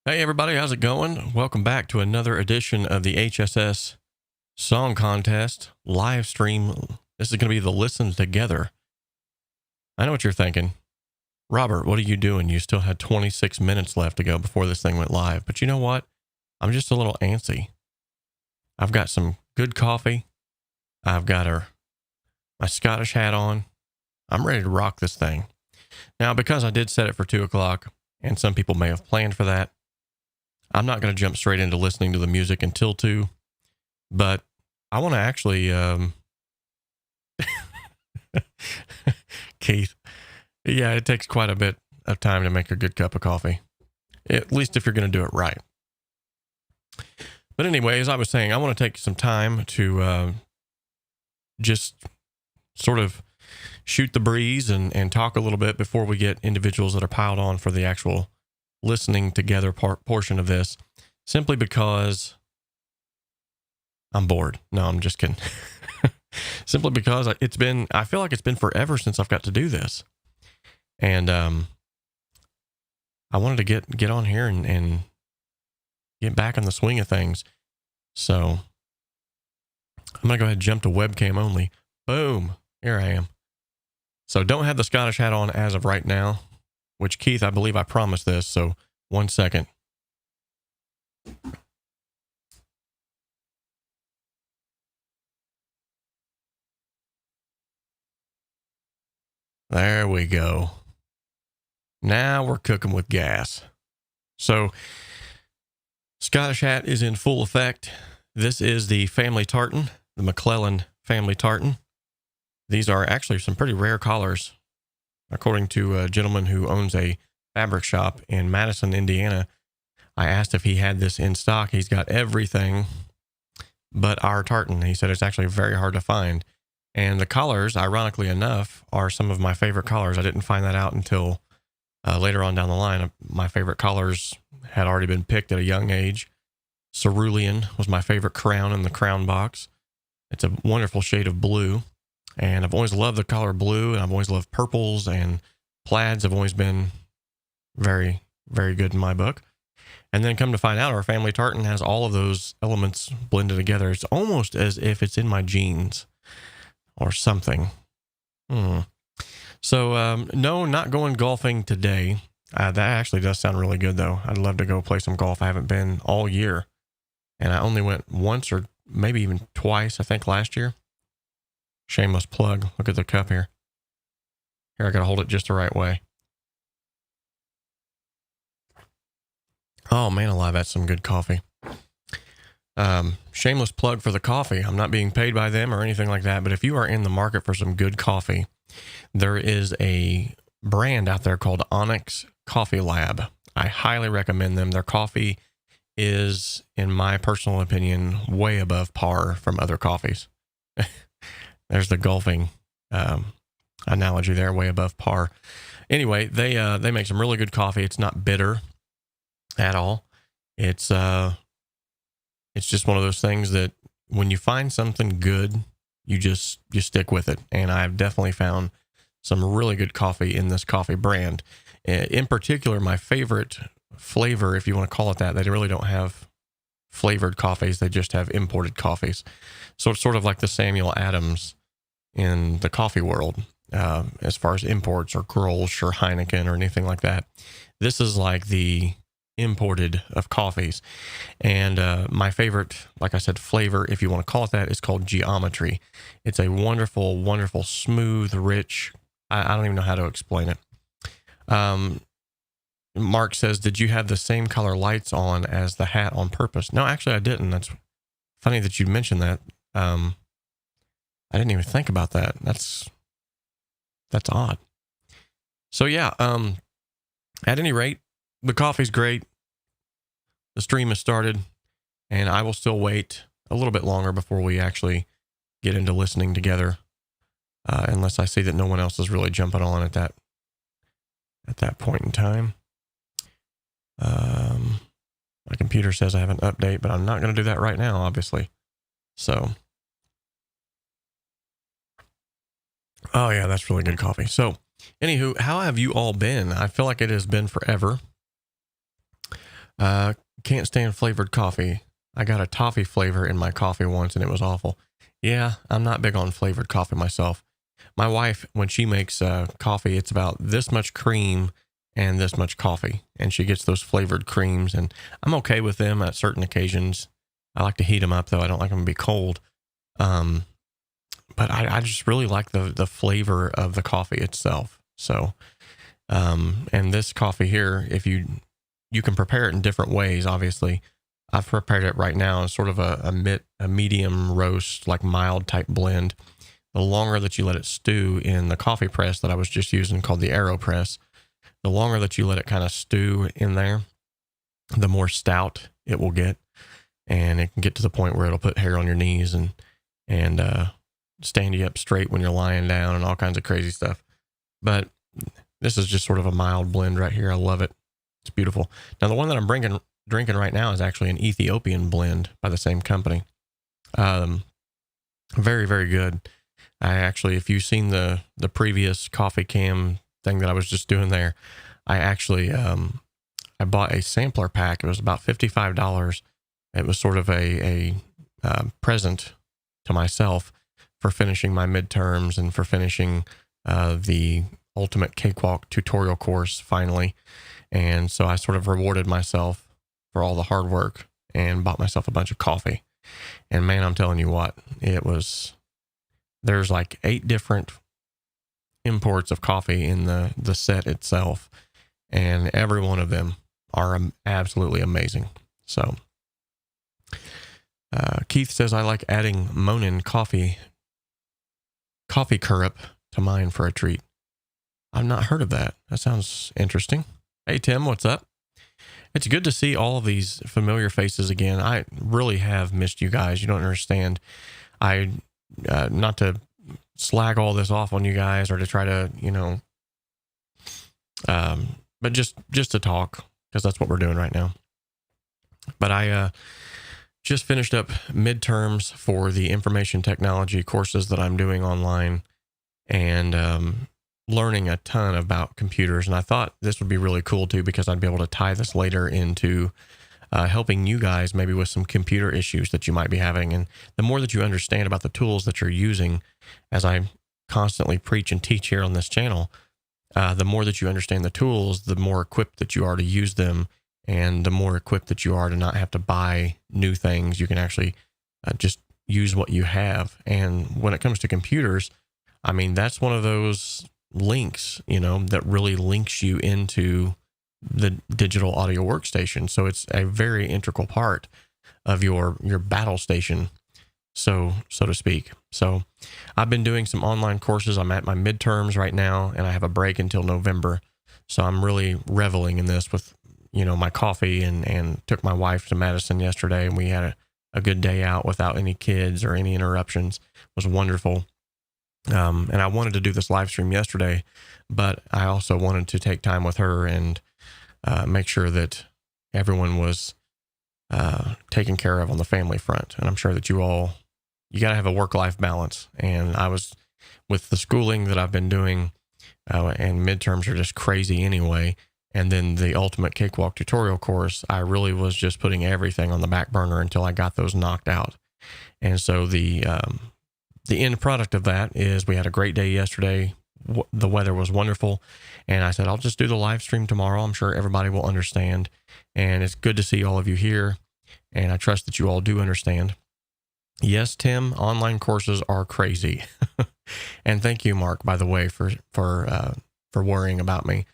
Hey everybody, how's it going? Welcome back to another edition of the HSS Song Contest live stream. This is going to be the Listen Together. I know what you're thinking. Robert, what are you doing? You still had 26 minutes left to go before this thing went live. But you know what? I'm just a little antsy. I've got some good coffee. I've got my Scottish hat on. I'm ready to rock this thing. Now, because I did set it for 2 o'clock, and some people may have planned for that, I'm not going to jump straight into listening to the music until 2, but I want to actually, Keith, yeah, it takes quite a bit of time to make a good cup of coffee, at least if you're going to do it right. But anyway, as I was saying, I want to take some time to just sort of shoot the breeze and talk a little bit before we get individuals that are piled on for the actual listening together portion of this, simply because I'm bored. No, I'm just kidding. Simply because I feel like it's been forever since I've got to do this. And I wanted to get on here and get back in the swing of things. So I'm going to go ahead and jump to webcam only. Boom. Here I am. So don't have the Scottish hat on as of right now, which, Keith, I believe I promised this. So 1 second. There we go. Now we're cooking with gas. So Scottish hat is in full effect. This is the family tartan, the McClellan family tartan. These are actually some pretty rare collars. According to a gentleman who owns a fabric shop in Madison, Indiana, I asked if he had this in stock. He's got everything but our tartan. He said it's actually very hard to find. And the colors, ironically enough, are some of my favorite colors. I didn't find that out until later on down the line. My favorite colors had already been picked at a young age. Cerulean was my favorite crown in the crown box. It's a wonderful shade of blue. And I've always loved the color blue, and I've always loved purples, and plaids have always been very, very good in my book. And then come to find out, our family tartan has all of those elements blended together. It's almost as if it's in my genes or something. So, no, not going golfing today. That actually does sound really good, though. I'd love to go play some golf. I haven't been all year, and I only went once or maybe even twice, I think, last year. Shameless plug. Look at the cup here. Here, I got to hold it just the right way. Oh, man alive, that's some good coffee. Shameless plug for the coffee. I'm not being paid by them or anything like that, but if you are in the market for some good coffee, there is a brand out there called Onyx Coffee Lab. I highly recommend them. Their coffee is, in my personal opinion, way above par from other coffees. There's the golfing analogy there, way above par. Anyway, they make some really good coffee. It's not bitter at all. It's just one of those things that when you find something good, you stick with it. And I've definitely found some really good coffee in this coffee brand. In particular, my favorite flavor, if you want to call it that, they really don't have flavored coffees. They just have imported coffees. So it's sort of like the Samuel Adams in the coffee world, as far as imports or Grolsch or Heineken or anything like that. This is like the imported of coffees. And my favorite, like I said, flavor, if you want to call it that, is called Geometry. It's a wonderful, wonderful, smooth, rich, I don't even know how to explain it. Mark says, did you have the same color lights on as the hat on purpose? No, actually I didn't. That's funny that you mentioned that. I didn't even think about that. That's odd. So yeah, at any rate, the coffee's great. The stream has started, and I will still wait a little bit longer before we actually get into listening together, unless I see that no one else is really jumping on at that point in time. My computer says I have an update, but I'm not going to do that right now, obviously. So, oh yeah, that's really good coffee. So, anywho, how have you all been? I feel like it has been forever. Can't stand flavored coffee. I got a toffee flavor in my coffee once and it was awful. Yeah, I'm not big on flavored coffee myself. My wife, when she makes coffee, it's about this much cream and this much coffee. And she gets those flavored creams, and I'm okay with them at certain occasions. I like to heat them up, though. I don't like them to be cold. But I just really like the flavor of the coffee itself. So, and this coffee here, if you can prepare it in different ways, obviously. I've prepared it right now as sort of a medium roast, like mild type blend. The longer that you let it stew in the coffee press that I was just using, called the AeroPress, the longer that you let it kind of stew in there, the more stout it will get. And it can get to the point where it'll put hair on your knees and stand you up straight when you're lying down and all kinds of crazy stuff. But this is just sort of a mild blend right here. I love it. It's beautiful. Now, the one that I'm drinking right now is actually an Ethiopian blend by the same company. Very, very good. I actually, if you've seen the previous coffee cam thing that I was just doing there, I actually, I bought a sampler pack. It was about $55. It was sort of a present to myself for finishing my midterms and for finishing the ultimate Cakewalk tutorial course finally. And so I sort of rewarded myself for all the hard work and bought myself a bunch of coffee. And man, I'm telling you what, there's like 8 different imports of coffee in the set itself. And every one of them are absolutely amazing. So Keith says, I like adding Monin coffee syrup to mine for a treat. I've not heard of that. That sounds interesting. Hey, Tim, what's up? It's good to see all of these familiar faces again. I really have missed you guys. You don't understand. Not to slag all this off on you guys or to try to, but just to talk, because that's what we're doing right now. But I just finished up midterms for the information technology courses that I'm doing online, and learning a ton about computers. And I thought this would be really cool too, because I'd be able to tie this later into helping you guys maybe with some computer issues that you might be having. And the more that you understand about the tools that you're using, as I constantly preach and teach here on this channel, the more that you understand the tools, the more equipped that you are to use them, and the more equipped that you are to not have to buy new things. You can actually just use what you have. And when it comes to computers, I mean, that's one of those links, that really links you into the digital audio workstation. So it's a very integral part of your battle station, so to speak. So I've been doing some online courses. I'm at my midterms right now, and I have a break until November. So I'm really reveling in this with, my coffee, and took my wife to Madison yesterday, and we had a good day out without any kids or any interruptions. It was wonderful. And I wanted to do this live stream yesterday, but I also wanted to take time with her and make sure that everyone was taken care of on the family front. And I'm sure that you got to have a work-life balance. And I was, with the schooling that I've been doing, and midterms are just crazy anyway. And then the ultimate Cakewalk tutorial course, I really was just putting everything on the back burner until I got those knocked out. And so the end product of that is we had a great day yesterday. The weather was wonderful. And I said, I'll just do the live stream tomorrow. I'm sure everybody will understand. And it's good to see all of you here. And I trust that you all do understand. Yes, Tim, online courses are crazy. And thank you, Mark, by the way, for worrying about me.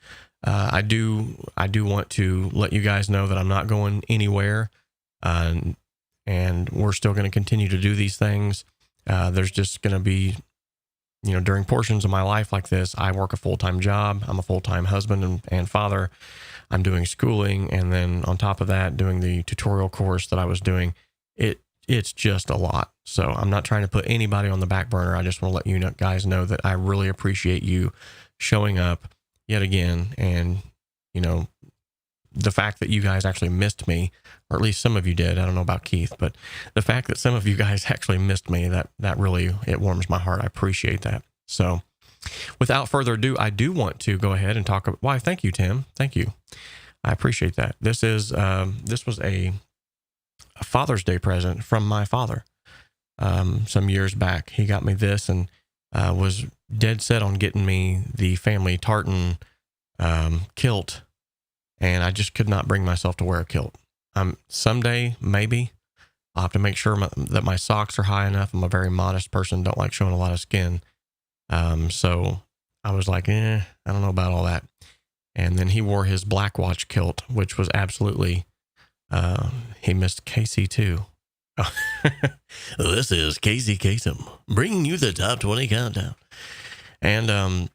I do want to let you guys know that I'm not going anywhere. And we're still going to continue to do these things. There's just going to be, during portions of my life like this, I work a full-time job. I'm a full-time husband and father. I'm doing schooling. And then on top of that, doing the tutorial course that I was doing. It's just a lot. So I'm not trying to put anybody on the back burner. I just want to let you guys know that I really appreciate you showing up yet again. And, the fact that you guys actually missed me, or at least some of you did. I don't know about Keith, but the fact that some of you guys actually missed me, that really, it warms my heart. I appreciate that. So without further ado, I do want to go ahead and talk about why. Thank you, Tim. Thank you. I appreciate that. This was a Father's Day present from my father. Some years back, he got me this, and was dead set on getting me the family tartan kilt. And I just could not bring myself to wear a kilt. Someday, maybe, I'll have to make sure that my socks are high enough. I'm a very modest person, don't like showing a lot of skin. So I was like, I don't know about all that. And then he wore his Black Watch kilt, which was absolutely, he missed Casey too. This is Casey Kasem, bringing you the top 20 countdown. And,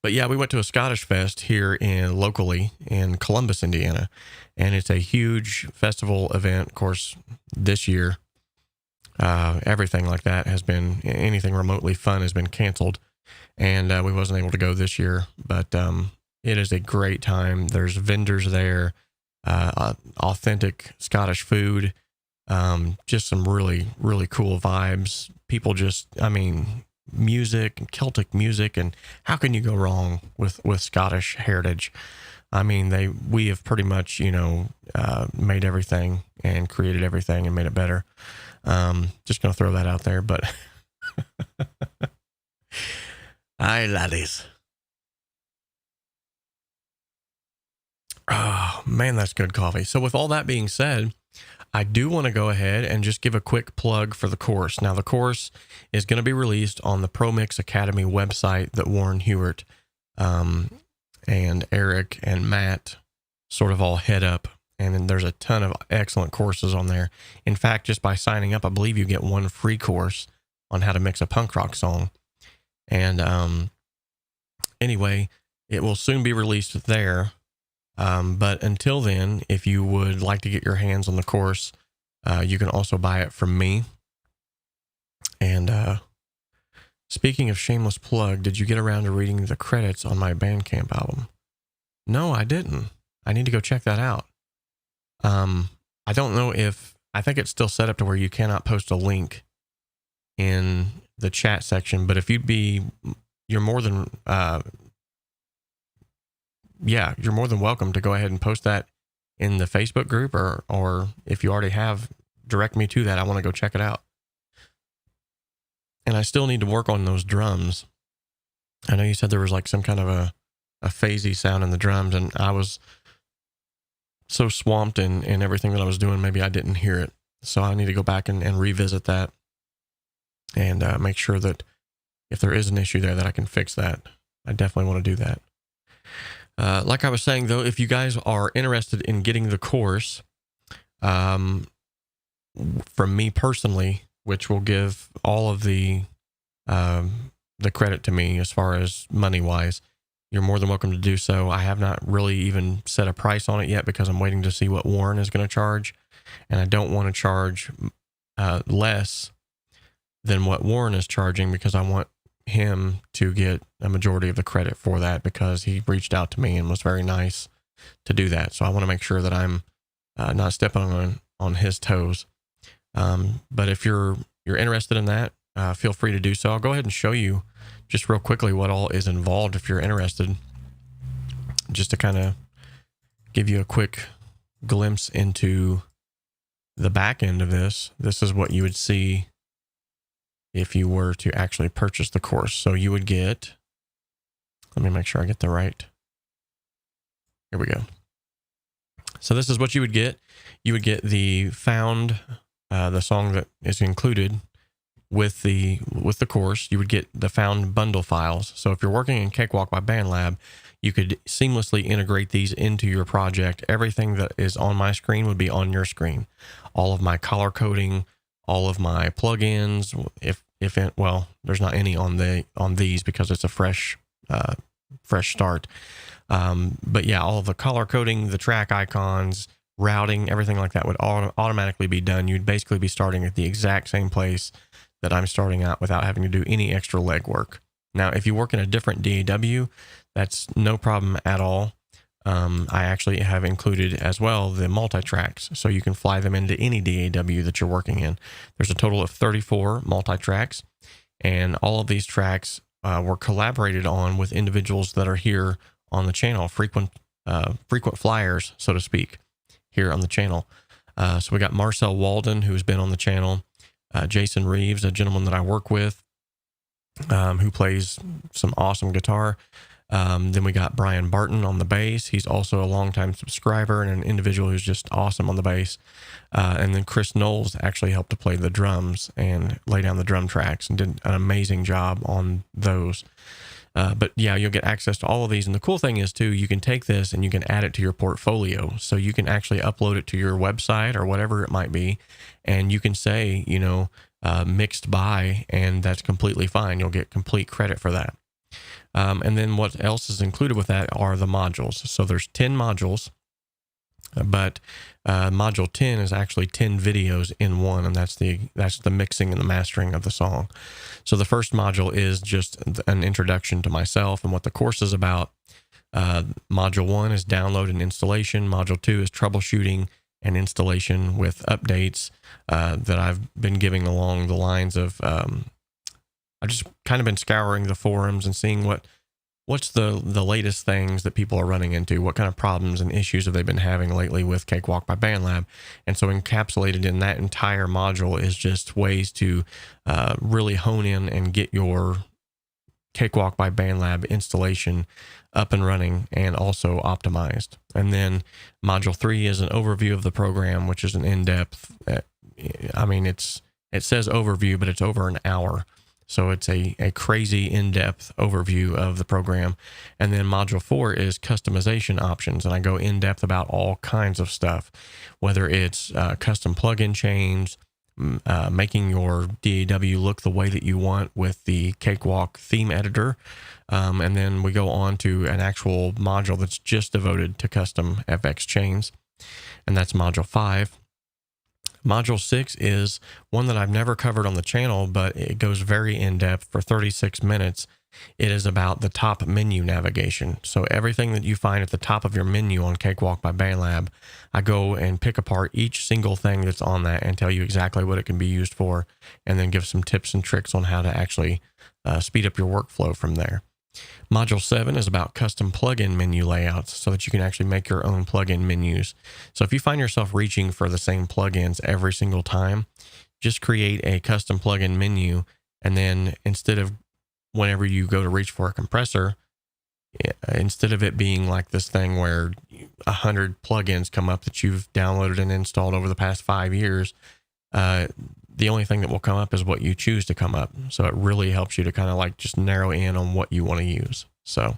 but yeah, we went to a Scottish Fest here locally in Columbus, Indiana, and it's a huge festival event. Of course, this year, everything like that has been, anything remotely fun has been canceled, and we wasn't able to go this year, but it is a great time. There's vendors there, authentic Scottish food, just some really, really cool vibes. People just, music and Celtic music, and how can you go wrong with Scottish heritage? We have pretty much, made everything and created everything and made it better. Just gonna throw that out there, but aye, laddies. Oh man, that's good coffee. So with all that being said, I do want to go ahead and just give a quick plug for the course. Now, the course is going to be released on the ProMix Academy website that Warren Hewart and Eric and Matt sort of all head up. And then there's a ton of excellent courses on there. In fact, just by signing up, I believe you get one free course on how to mix a punk rock song. And anyway, it will soon be released there. But until then, if you would like to get your hands on the course, you can also buy it from me. And Speaking of shameless plug, did you get around to reading the credits on my Bandcamp album? No, I didn't. I need to go check that out. I don't know if, I think it's still set up to where you cannot post a link in the chat section, but if you're more than welcome to go ahead and post that in the Facebook group, or if you already have, direct me to that. I want to go check it out. And I still need to work on those drums. I know you said there was like some kind of a phasey sound in the drums, and I was so swamped in everything that I was doing, maybe I didn't hear it. So I need to go back and revisit that and make sure that if there is an issue there, that I can fix that. I definitely want to do that. Like I was saying, though, if you guys are interested in getting the course, from me personally, which will give all of the credit to me as far as money-wise, you're more than welcome to do so. I have not really even set a price on it yet because I'm waiting to see what Warren is going to charge, and I don't want to charge less than what Warren is charging because I want him to get a majority of the credit for that because he reached out to me and was very nice to do that. So I want to make sure that I'm not stepping on his toes. But if you're interested in that, feel free to do so. I'll go ahead and show you just real quickly what all is involved if you're interested, just to kind of give you a quick glimpse into the back end of this. This is what you would see if you were to actually purchase the course. So you would get, let me make sure I get the right, here we go. So this is what you would get. You would get the song that is included with the course. You would get the found bundle files. So if you're working in Cakewalk by BandLab, you could seamlessly integrate these into your project. Everything that is on my screen would be on your screen. All of my color coding, all of my plugins, well, there's not any on these because it's a fresh start. But yeah, all of the color coding, the track icons, routing, everything like that would automatically be done. You'd basically be starting at the exact same place that I'm starting out without having to do any extra legwork. Now, if you work in a different DAW, that's no problem at all. I actually have included as well the multi-tracks, so you can fly them into any DAW that you're working in. There's a total of 34 multi-tracks, and all of these tracks were collaborated on with individuals that are here on the channel, frequent flyers, so to speak, here on the channel. So we got Marcel Walden, who's been on the channel, Jason Reeves, a gentleman that I work with, who plays some awesome guitar. Then we got Brian Barton on the bass. He's also a longtime subscriber and an individual who's just awesome on the bass. And then Chris Knowles actually helped to play the drums and lay down the drum tracks and did an amazing job on those. But yeah, you'll get access to all of these. And the cool thing is too, you can take this and you can add it to your portfolio. So you can actually upload it to your website or whatever it might be. And you can say, mixed by, and that's completely fine. You'll get complete credit for that. And then what else is included with that are the modules. So there's 10 modules, but module 10 is actually 10 videos in one, and that's the mixing and the mastering of the song. So the first module is just an introduction to myself and what the course is about. Module 1 is download and installation. Module 2 is troubleshooting and installation with updates that I've been giving along the lines of I've just kind of been scouring the forums and seeing what's the latest things that people are running into, what kind of problems and issues have they been having lately with Cakewalk by BandLab. And so encapsulated in that entire module is just ways to really hone in and get your Cakewalk by BandLab installation up and running and also optimized. And then module 3 is an overview of the program, which is an in-depth, it says overview, but it's over an hour. So it's a crazy in-depth overview of the program. And then module 4 is customization options. And I go in-depth about all kinds of stuff, whether it's custom plugin chains, making your DAW look the way that you want with the Cakewalk theme editor. And then we go on to an actual module that's just devoted to custom FX chains. And that's module 5. Module 6 is one that I've never covered on the channel, but it goes very in-depth for 36 minutes. It is about the top menu navigation. So everything that you find at the top of your menu on Cakewalk by BandLab, I go and pick apart each single thing that's on that and tell you exactly what it can be used for, and then give some tips and tricks on how to actually speed up your workflow from there. Module 7 is about custom plugin menu layouts so that you can actually make your own plugin menus. So if you find yourself reaching for the same plugins every single time, just create a custom plugin menu, and then instead of whenever you go to reach for a compressor, instead of it being like this thing where 100 plugins come up that you've downloaded and installed over the past 5 years, the only thing that will come up is what you choose to come up. So it really helps you to kind of like just narrow in on what you want to use. So,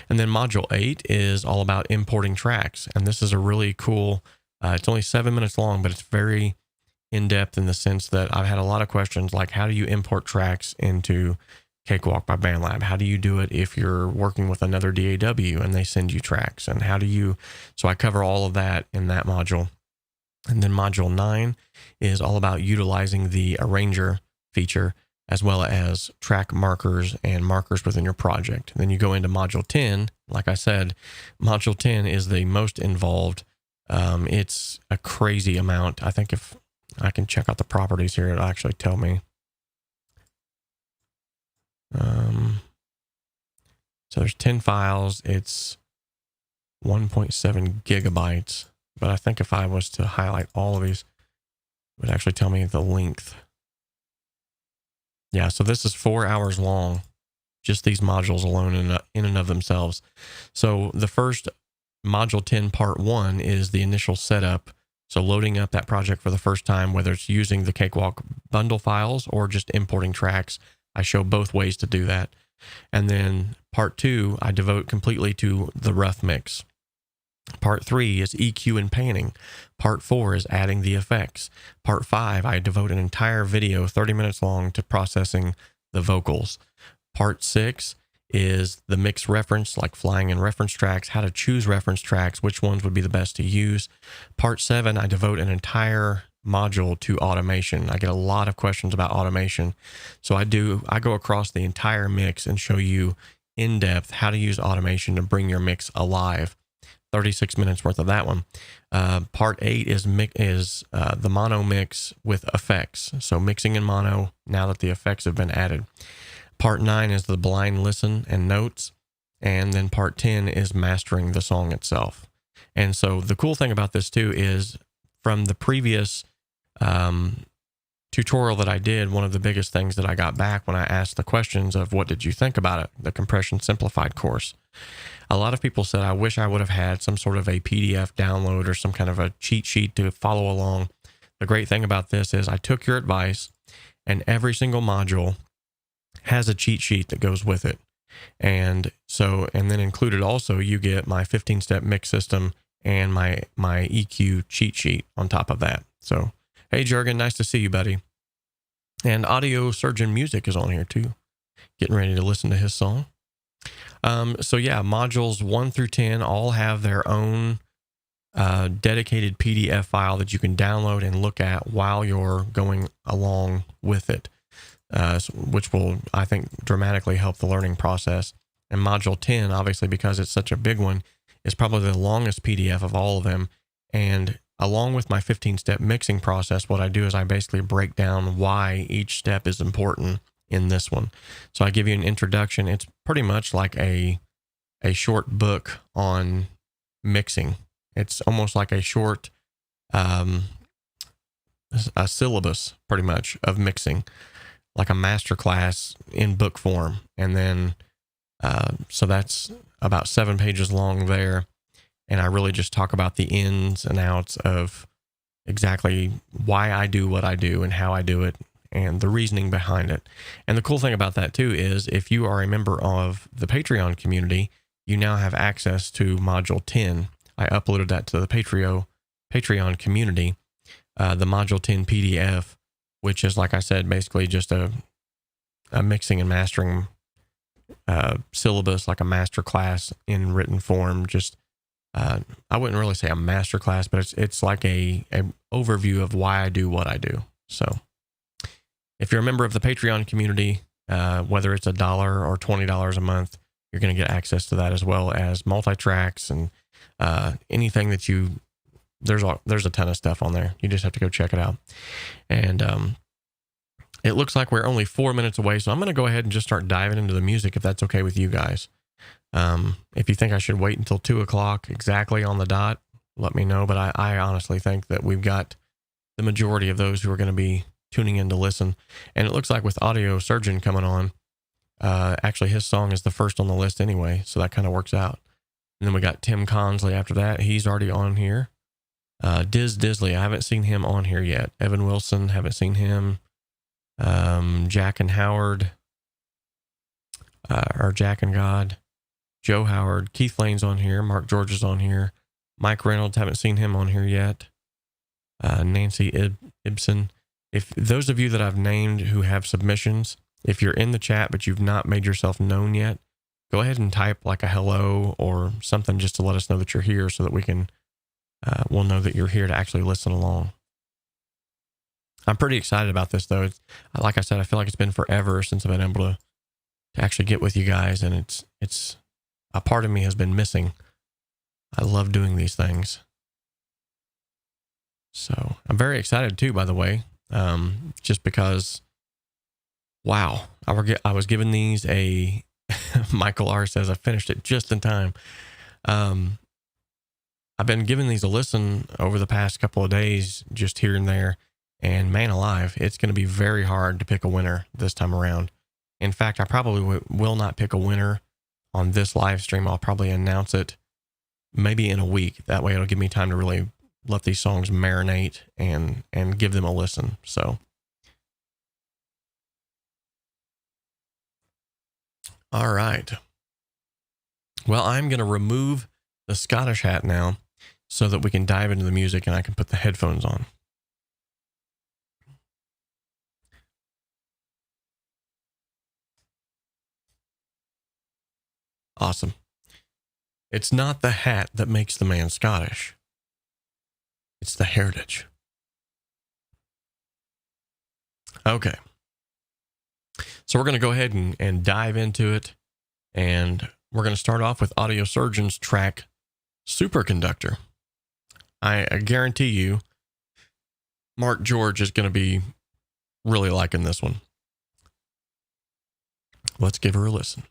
and then module 8 is all about importing tracks. And this is a really cool, it's only 7 minutes long, but it's very in-depth in the sense that I've had a lot of questions like, how do you import tracks into Cakewalk by BandLab? How do you do it if you're working with another DAW and they send you tracks? And how do you, so I cover all of that in that module. And then module 9 is all about utilizing the arranger feature as well as track markers and markers within your project. And then you go into module 10. Like I said, module 10 is the most involved. It's a crazy amount. I think if I can check out the properties here, it'll actually tell me. So there's 10 files. It's 1.7 gigabytes. But I think if I was to highlight all of these, it would actually tell me the length. Yeah, so this is 4 hours long, just these modules alone in and of themselves. So the first module 10 part 1 is the initial setup. So loading up that project for the first time, whether it's using the Cakewalk bundle files or just importing tracks, I show both ways to do that. And then part 2, I devote completely to the rough mix. Part 3 is EQ and panning. Part 4 is adding the effects. Part 5, I devote an entire video, 30 minutes long, to processing the vocals. Part 6 is the mix reference, like flying in reference tracks, how to choose reference tracks, which ones would be the best to use. Part 7, I devote an entire module to automation. I get a lot of questions about automation. So I go across the entire mix and show you in depth how to use automation to bring your mix alive. 36 minutes worth of that one. Part 8 is the mono mix with effects. So mixing in mono now that the effects have been added. Part 9 is the blind listen and notes. And then part 10 is mastering the song itself. And so the cool thing about this too is from the previous tutorial that I did, one of the biggest things that I got back when I asked the questions of what did you think about it, the Compression Simplified course. A lot of people said, I wish I would have had some sort of a PDF download or some kind of a cheat sheet to follow along. The great thing about this is I took your advice, and every single module has a cheat sheet that goes with it. And then included also, you get my 15-step mix system and my EQ cheat sheet on top of that. So, hey, Jurgen, nice to see you, buddy. And Audio Surgeon Music is on here too. Getting ready to listen to his song. So yeah, modules 1 through 10 all have their own dedicated PDF file that you can download and look at while you're going along with it, which will, I think, dramatically help the learning process. And module 10, obviously, because it's such a big one, is probably the longest PDF of all of them. And along with my 15-step mixing process, what I do is I basically break down why each step is important in this one. So I give you an introduction. It's pretty much like a short book on mixing. It's almost like a short a syllabus, pretty much, of mixing, like a master class in book form. And then so that's about 7 pages long there. And I really just talk about the ins and outs of exactly why I do what I do and how I do it and the reasoning behind it. And the cool thing about that too is if you are a member of the Patreon community, you now have access to module 10. I uploaded that to the Patreon community, the module 10 PDF, which is, like I said, basically just a mixing and mastering syllabus, like a master class in written form. Just I wouldn't really say a master class, but it's like a overview of why I do what I do. So if you're a member of the Patreon community, whether it's $1 or $20 a month, you're going to get access to that, as well as multi-tracks and anything that there's a ton of stuff on there. You just have to go check it out. And it looks like we're only 4 minutes away, so I'm going to go ahead and just start diving into the music, if that's okay with you guys. If you think I should wait until 2 o'clock exactly on the dot, let me know. But I honestly think that we've got the majority of those who are going to be tuning in to listen. And it looks like with Audio Surgeon coming on, actually his song is the first on the list anyway, so that kind of works out. And then we got Tim Consley after that. He's already on here. Diz Disley, I haven't seen him on here yet. Evan Wilson, haven't seen him. Jack and Howard, or Jack and God. Joe Howard. Keith Lane's on here. Mark George is on here. Mike Reynolds, haven't seen him on here yet. Nancy Ibsen. If those of you that I've named who have submissions, if you're in the chat but you've not made yourself known yet, go ahead and type like a hello or something just to let us know that you're here, so that we can we'll know that you're here to actually listen along. I'm pretty excited about this, though. Like I said, I feel like it's been forever since I've been able to actually get with you guys, and it's a part of me has been missing. I love doing these things. So I'm very excited too, by the way, just because, wow, I was given these a, Michael R says I finished it just in time. I've been giving these a listen over the past couple of days, just here and there, and man alive, it's going to be very hard to pick a winner this time around. In fact, I probably will not pick a winner on this live stream. I'll probably announce it maybe in a week. That way it'll give me time to really let these songs marinate and give them a listen. So, all right. Well, I'm going to remove the Scottish hat now so that we can dive into the music and I can put the headphones on. Awesome. It's not the hat that makes the man Scottish. It's the heritage. Okay. So we're going to go ahead and dive into it. And we're going to start off with Audio Surgeon's track, Superconductor. I guarantee you, Mark George is going to be really liking this one. Let's give her a listen.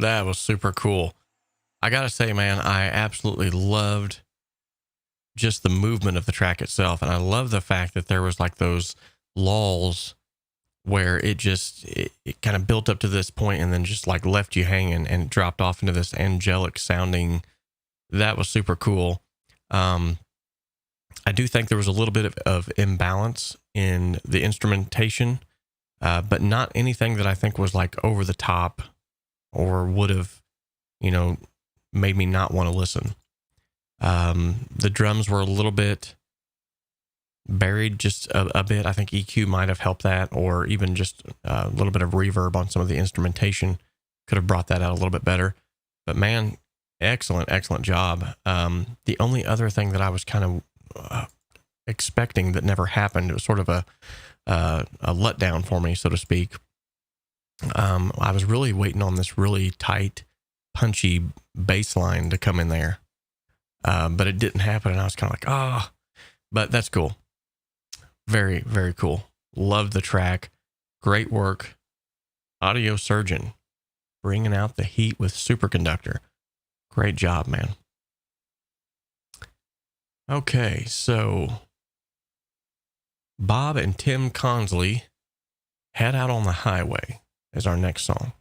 That was super cool. I gotta say, man, I absolutely loved just the movement of the track itself. And I love the fact that there was like those lulls where it kind of built up to this point and then just like left you hanging and dropped off into this angelic sounding. That was super cool. I do think there was a little bit of imbalance in the instrumentation, but not anything that I think was like over the top or would have, made me not want to listen. The drums were a little bit buried just a bit. I think EQ might have helped that, or even just a little bit of reverb on some of the instrumentation could have brought that out a little bit better. But man, excellent job. The only other thing that I was kind of expecting that never happened, it was sort of a letdown for me, so to speak. I was really waiting on this really tight, punchy bass line to come in there. But it didn't happen, and I was kind of like, but that's cool. Very, very cool. Loved the track. Great work. Audio Surgeon, bringing out the heat with Superconductor. Great job, man. Okay, so Bob and Tim Consley, Head Out on the Highway, is our next song.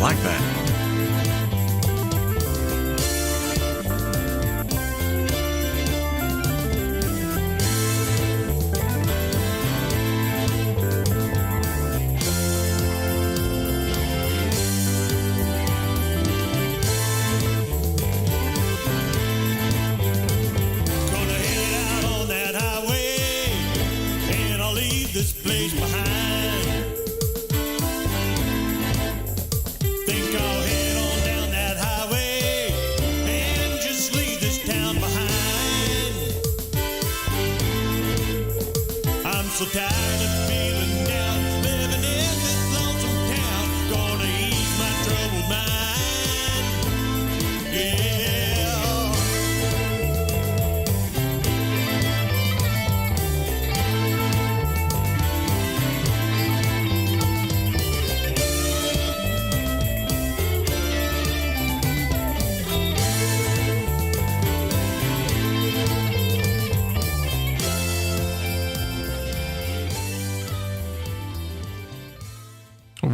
Like that. Gonna head out on that highway, and I'll leave this place behind. So tired of feeling down, living in this lonesome town. Gonna ease my troubled mind. Yeah.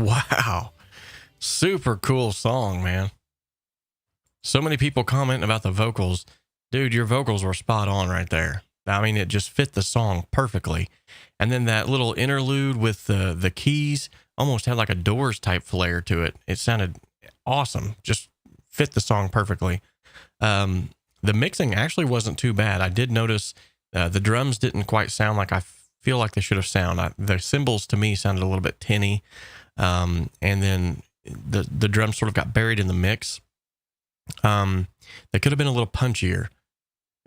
Wow. Super cool song, man. So many people commenting about the vocals. Dude, your vocals were spot on right there. I mean, it just fit the song perfectly. And then that little interlude with the keys almost had like a Doors type flair to it. It sounded awesome. Just fit the song perfectly. The mixing actually wasn't too bad. I did notice the drums didn't quite sound like I feel like they should have sounded. The cymbals to me sounded a little bit tinny. And then the drums sort of got buried in the mix. They could have been a little punchier.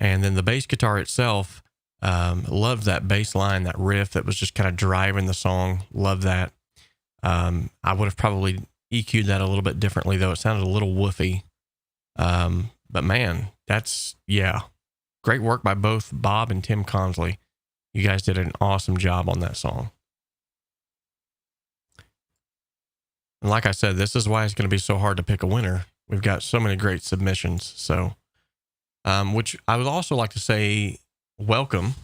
And then the bass guitar itself, loved that bass line, that riff that was just kind of driving the song. Love that. I would have probably EQ'd that a little bit differently, though. It sounded a little woofy. But man, great work by both Bob and Tim Consley. You guys did an awesome job on that song. And like I said, this is why it's going to be so hard to pick a winner. We've got so many great submissions. So, which I would also like to say welcome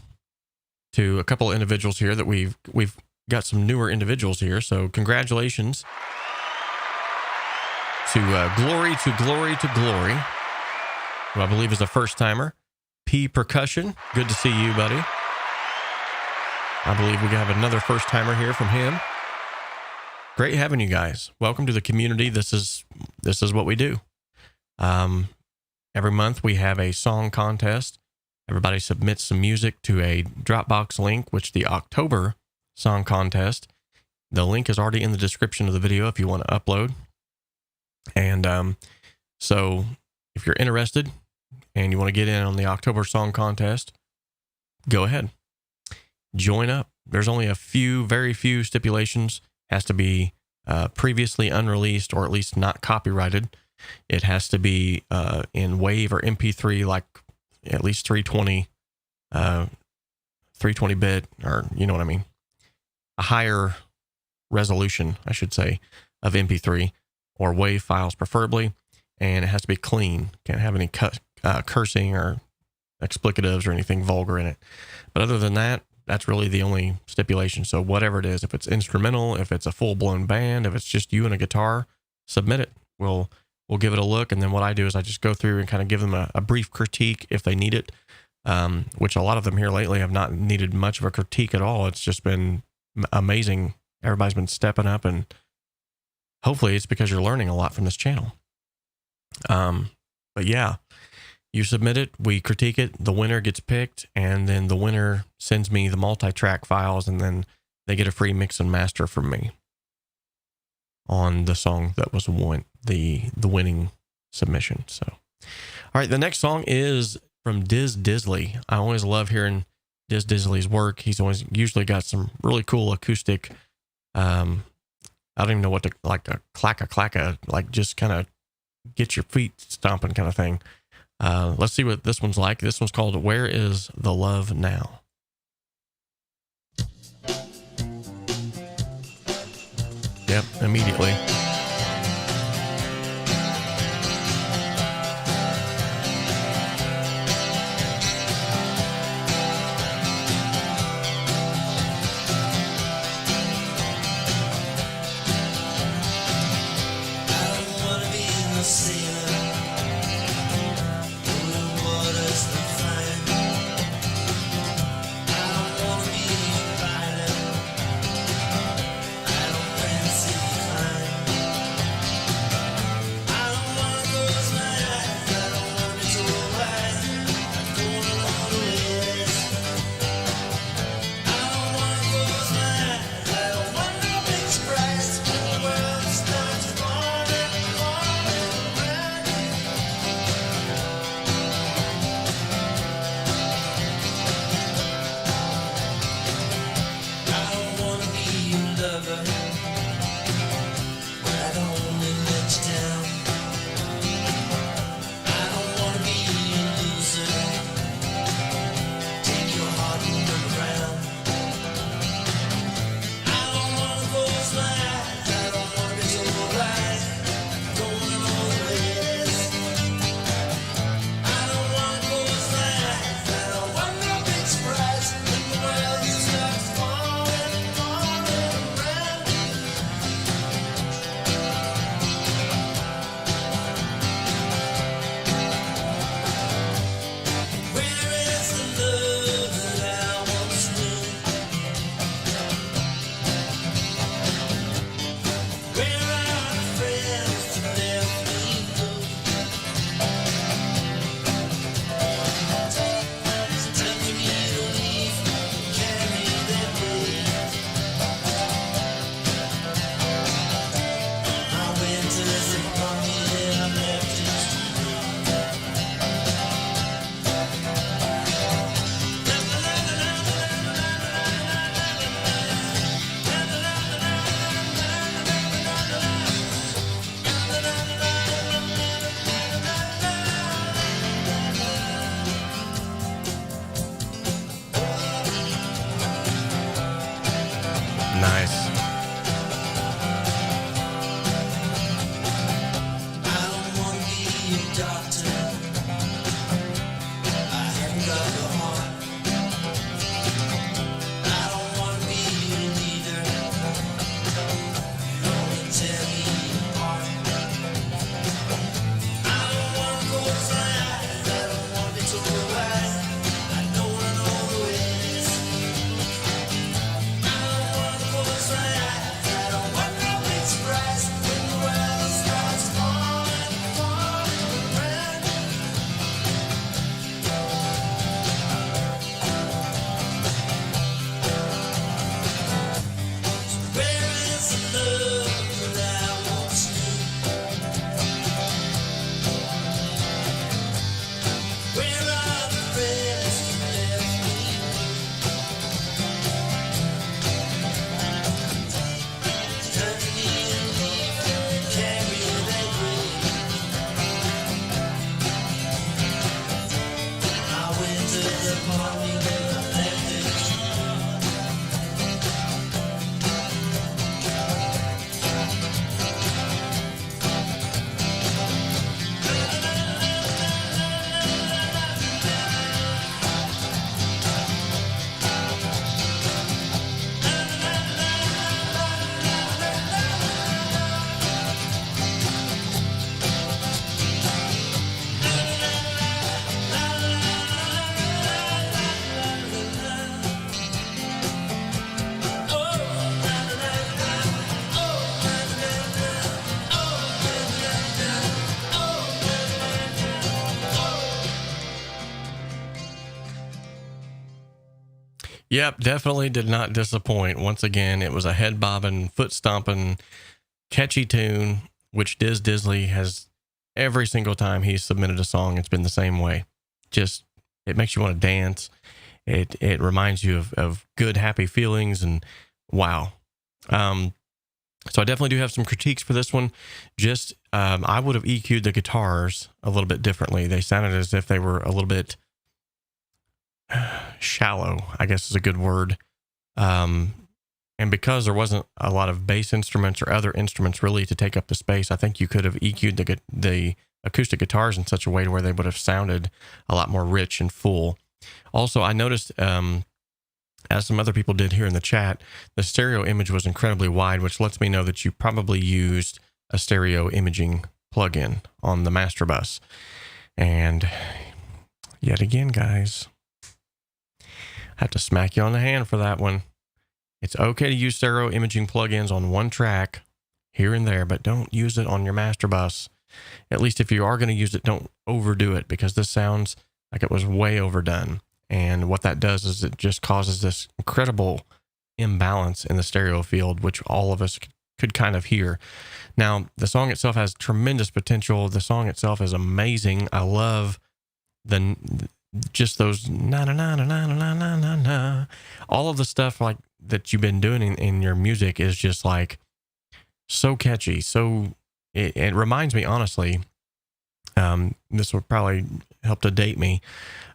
to a couple of individuals here that we've got some newer individuals here. So congratulations to Glory to Glory to Glory, who I believe is a first timer. P Percussion, good to see you, buddy. I believe we have another first timer here from him. Great having you guys. Welcome to the community. This is what we do. Every month we have a song contest. Everybody submits some music to a Dropbox link, which the October song contest, the link is already in the description of the video if you want to upload. And so if you're interested and you want to get in on the October song contest, go ahead. Join up. There's only very few stipulations. Has to be previously unreleased or at least not copyrighted. It has to be in WAV or MP3, like at least 320 bit, or you know what I mean, a higher resolution, I should say, of MP3 or WAV files preferably, and it has to be clean. Can't have any cursing or explicatives or anything vulgar in it. But other than that, that's really the only stipulation. So whatever it is, if it's instrumental, if it's a full-blown band, if it's just you and a guitar, submit it. We'll give it a look, and then what I do is I just go through and kind of give them a brief critique if they need it, which a lot of them here lately have not needed much of a critique at all. It's just been amazing. Everybody's been stepping up, and hopefully it's because you're learning a lot from this channel. But yeah, you submit it, we critique it, the winner gets picked, and then the winner sends me the multi-track files, and then they get a free mix and master from me on the song that was the winning submission. So, all right, the next song is from Diz Disley. I always love hearing Diz Disley's work. He's always usually got some really cool acoustic, I don't even know what to, like a clacka, like just kind of get your feet stomping kind of thing. Let's see what this one's like. This one's called Where Is the Love Now? Yep, immediately. Nice. I don't want to be a doctor. I haven't got the heart. I don't want to be a leader. You only tear me apart. I don't want to go fast. I don't want to be told right. I know the ways. I don't want to go fast. I don't want no big surprise when the world starts falling, falling around. Where is the love that I want to see? Where are the friends who left me? Turn me and leave and carry that weight. I went to the party and I left it. Yep, definitely did not disappoint. Once again, it was a head bobbing, foot stomping, catchy tune, which Diz Disley has every single time he's submitted a song. It's been the same way. Just, it makes you want to dance. It reminds you of good, happy feelings, and wow. So I definitely do have some critiques for this one. Just, I would have EQ'd the guitars a little bit differently. They sounded as if they were a little bit shallow, I guess is a good word. And because there wasn't a lot of bass instruments or other instruments really to take up the space, I think you could have EQ'd the acoustic guitars in such a way to where they would have sounded a lot more rich and full. Also, I noticed, as some other people did here in the chat, the stereo image was incredibly wide, which lets me know that you probably used a stereo imaging plugin on the master bus. And yet again, guys, I have to smack you on the hand for that one. It's okay to use stereo imaging plugins on one track here and there, but don't use it on your master bus. At least if you are going to use it, don't overdo it, because this sounds like it was way overdone. And what that does is it just causes this incredible imbalance in the stereo field, which all of us could kind of hear. Now, the song itself has tremendous potential. The song itself is amazing. I love just those na na na na na na na na na. All of the stuff like that you've been doing in your music is just like so catchy. So it reminds me, honestly, this will probably help to date me,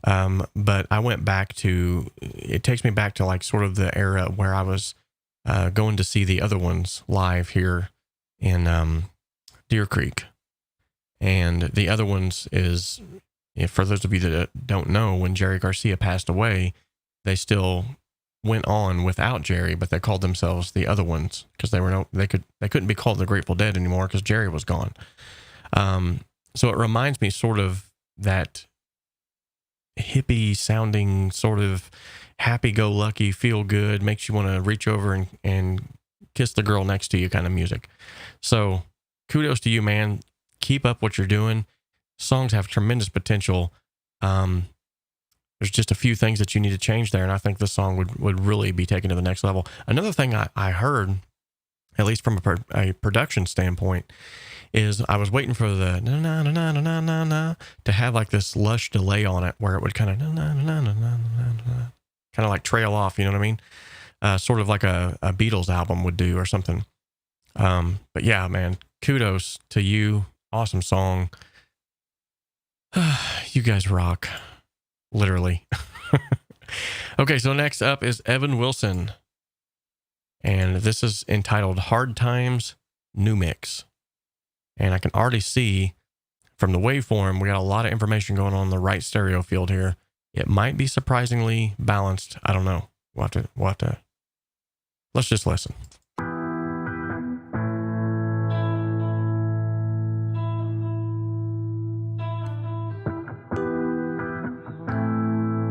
but I went back to, it takes me back to like sort of the era where I was going to see the other ones live here in Deer Creek. And the other ones is, for those of you that don't know, when Jerry Garcia passed away, they still went on without Jerry, but they called themselves the other ones because they couldn't be called the Grateful Dead anymore because Jerry was gone. So it reminds me sort of that hippie sounding, sort of happy-go-lucky, feel good, makes you want to reach over and kiss the girl next to you kind of music. So kudos to you, man. Keep up what you're doing. Songs have tremendous potential. There's just a few things that you need to change there, and I think this song would really be taken to the next level. Another thing I heard, at least from a production standpoint, is I was waiting for the na na na na na na na to have like this lush delay on it where it would kind of na na na na na na na, kind of like trail off, you know what I mean? Sort of like a Beatles album would do or something. But yeah, man, kudos to you. Awesome song. You guys rock. Literally. Okay, so next up is Evan Wilson. And this is entitled Hard Times New Mix. And I can already see from the waveform, we got a lot of information going on in the right stereo field here. It might be surprisingly balanced. I don't know. We'll have to. Let's just listen.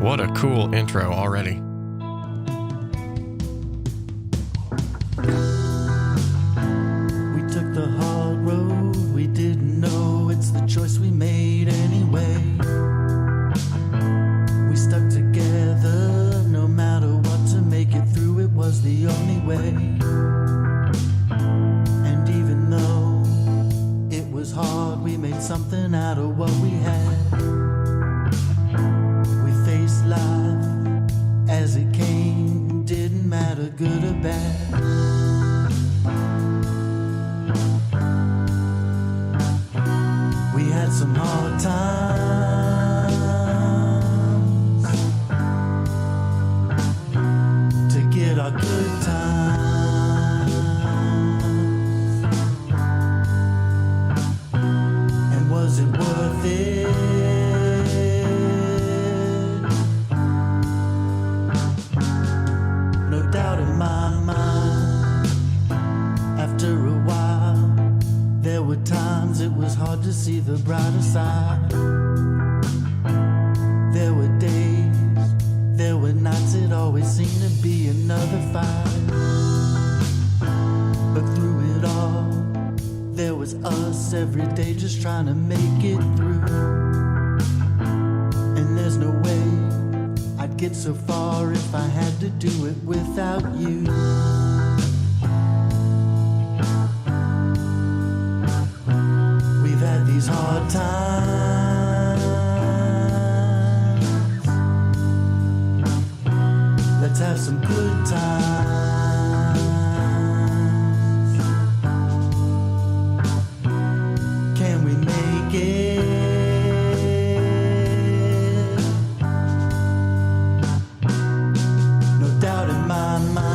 What a cool intro already. We took the hard road, we didn't know it's the choice we made anyway. We stuck together no matter what to make it through, it was the only way. And even though it was hard, we made something out of what we had. We faced life as it came, didn't matter good or bad. We had some hard times to get our good times. And was it worth it? No doubt in my mind. After a while, there were times it was hard to see the brighter side. There were days, there were nights, it always seemed to be another fight. But through it all, there was us every day just trying to make it through. And there's no way I'd get so far if I had to do it without you. We've had these hard times. Let's have some good times. Can we make it? No doubt in my mind.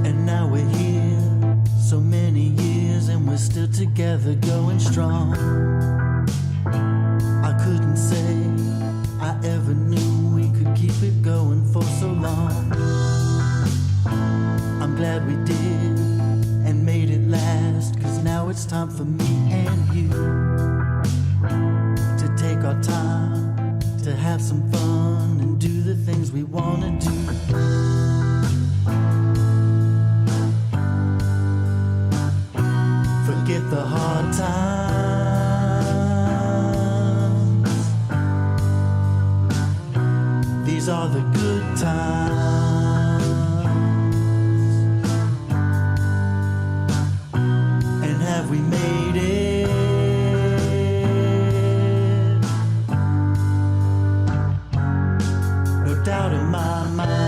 And now we're here, so many years, and we're still together going strong. I couldn't say I ever knew we could keep it going for so long. I'm glad we did and made it last, 'cause now it's time for me and you to take our time, to have some fun and do the things we wanna do. Forget the hard times. These are the good times. And have we made it? No doubt in my mind.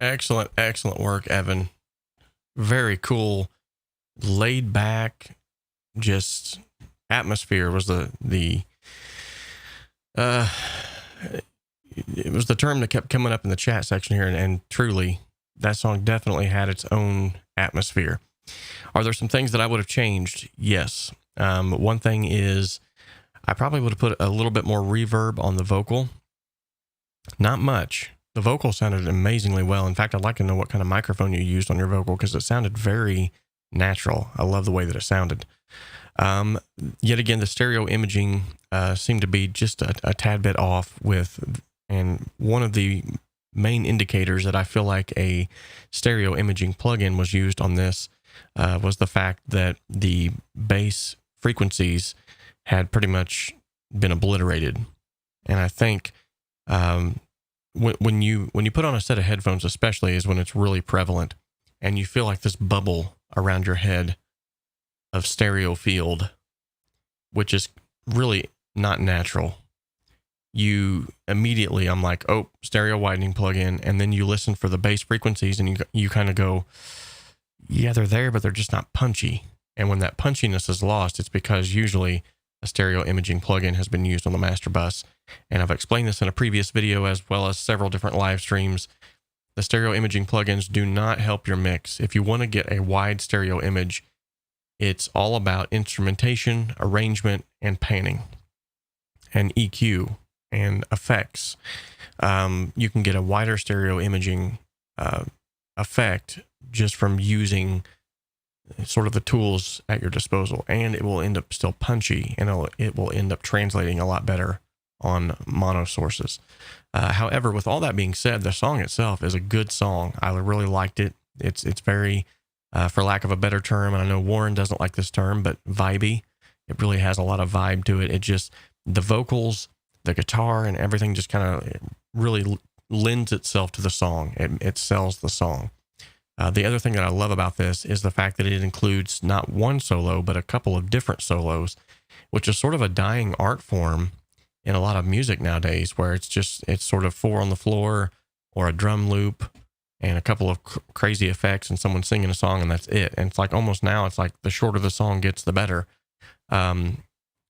Excellent work, Evan. Very cool, laid back, just atmosphere was the it was the term that kept coming up in the chat section here, and truly, that song definitely had its own atmosphere. Are there some things that I would have changed? Yes. One thing is I probably would have put a little bit more reverb on the vocal. Not much. The vocal sounded amazingly well. In fact, I'd like to know what kind of microphone you used on your vocal, because it sounded very natural. I love the way that it sounded. Yet again, the stereo imaging seemed to be just a tad bit off with, and one of the main indicators that I feel like a stereo imaging plugin was used on this was the fact that the bass frequencies had pretty much been obliterated. And I think when you put on a set of headphones, especially, is when it's really prevalent, and you feel like this bubble around your head of stereo field, which is really not natural. You immediately, I'm like, oh, stereo widening plug-in, and then you listen for the bass frequencies, and you kind of go, yeah, they're there, but they're just not punchy. And when that punchiness is lost, it's because usually a stereo imaging plugin has been used on the master bus. And I've explained this in a previous video, as well as several different live streams. The stereo imaging plugins do not help your mix. If you want to get a wide stereo image, it's all about instrumentation, arrangement, and panning, and EQ, and effects. You can get a wider stereo imaging effect just from using sort of the tools at your disposal, and it will end up still punchy, and it will end up translating a lot better on mono sources. However, with all that being said, the song itself is a good song. I really liked it. It's very, for lack of a better term, and I know Warren doesn't like this term, but vibey. It really has a lot of vibe to it. It just, the vocals, the guitar, and everything just kind of really lends itself to the song. It sells the song. The other thing that I love about this is the fact that it includes not one solo, but a couple of different solos, which is sort of a dying art form in a lot of music nowadays, where it's sort of 4 on the floor or a drum loop and a couple of crazy effects and someone singing a song, and that's it. And it's like almost now it's like the shorter the song gets, the better.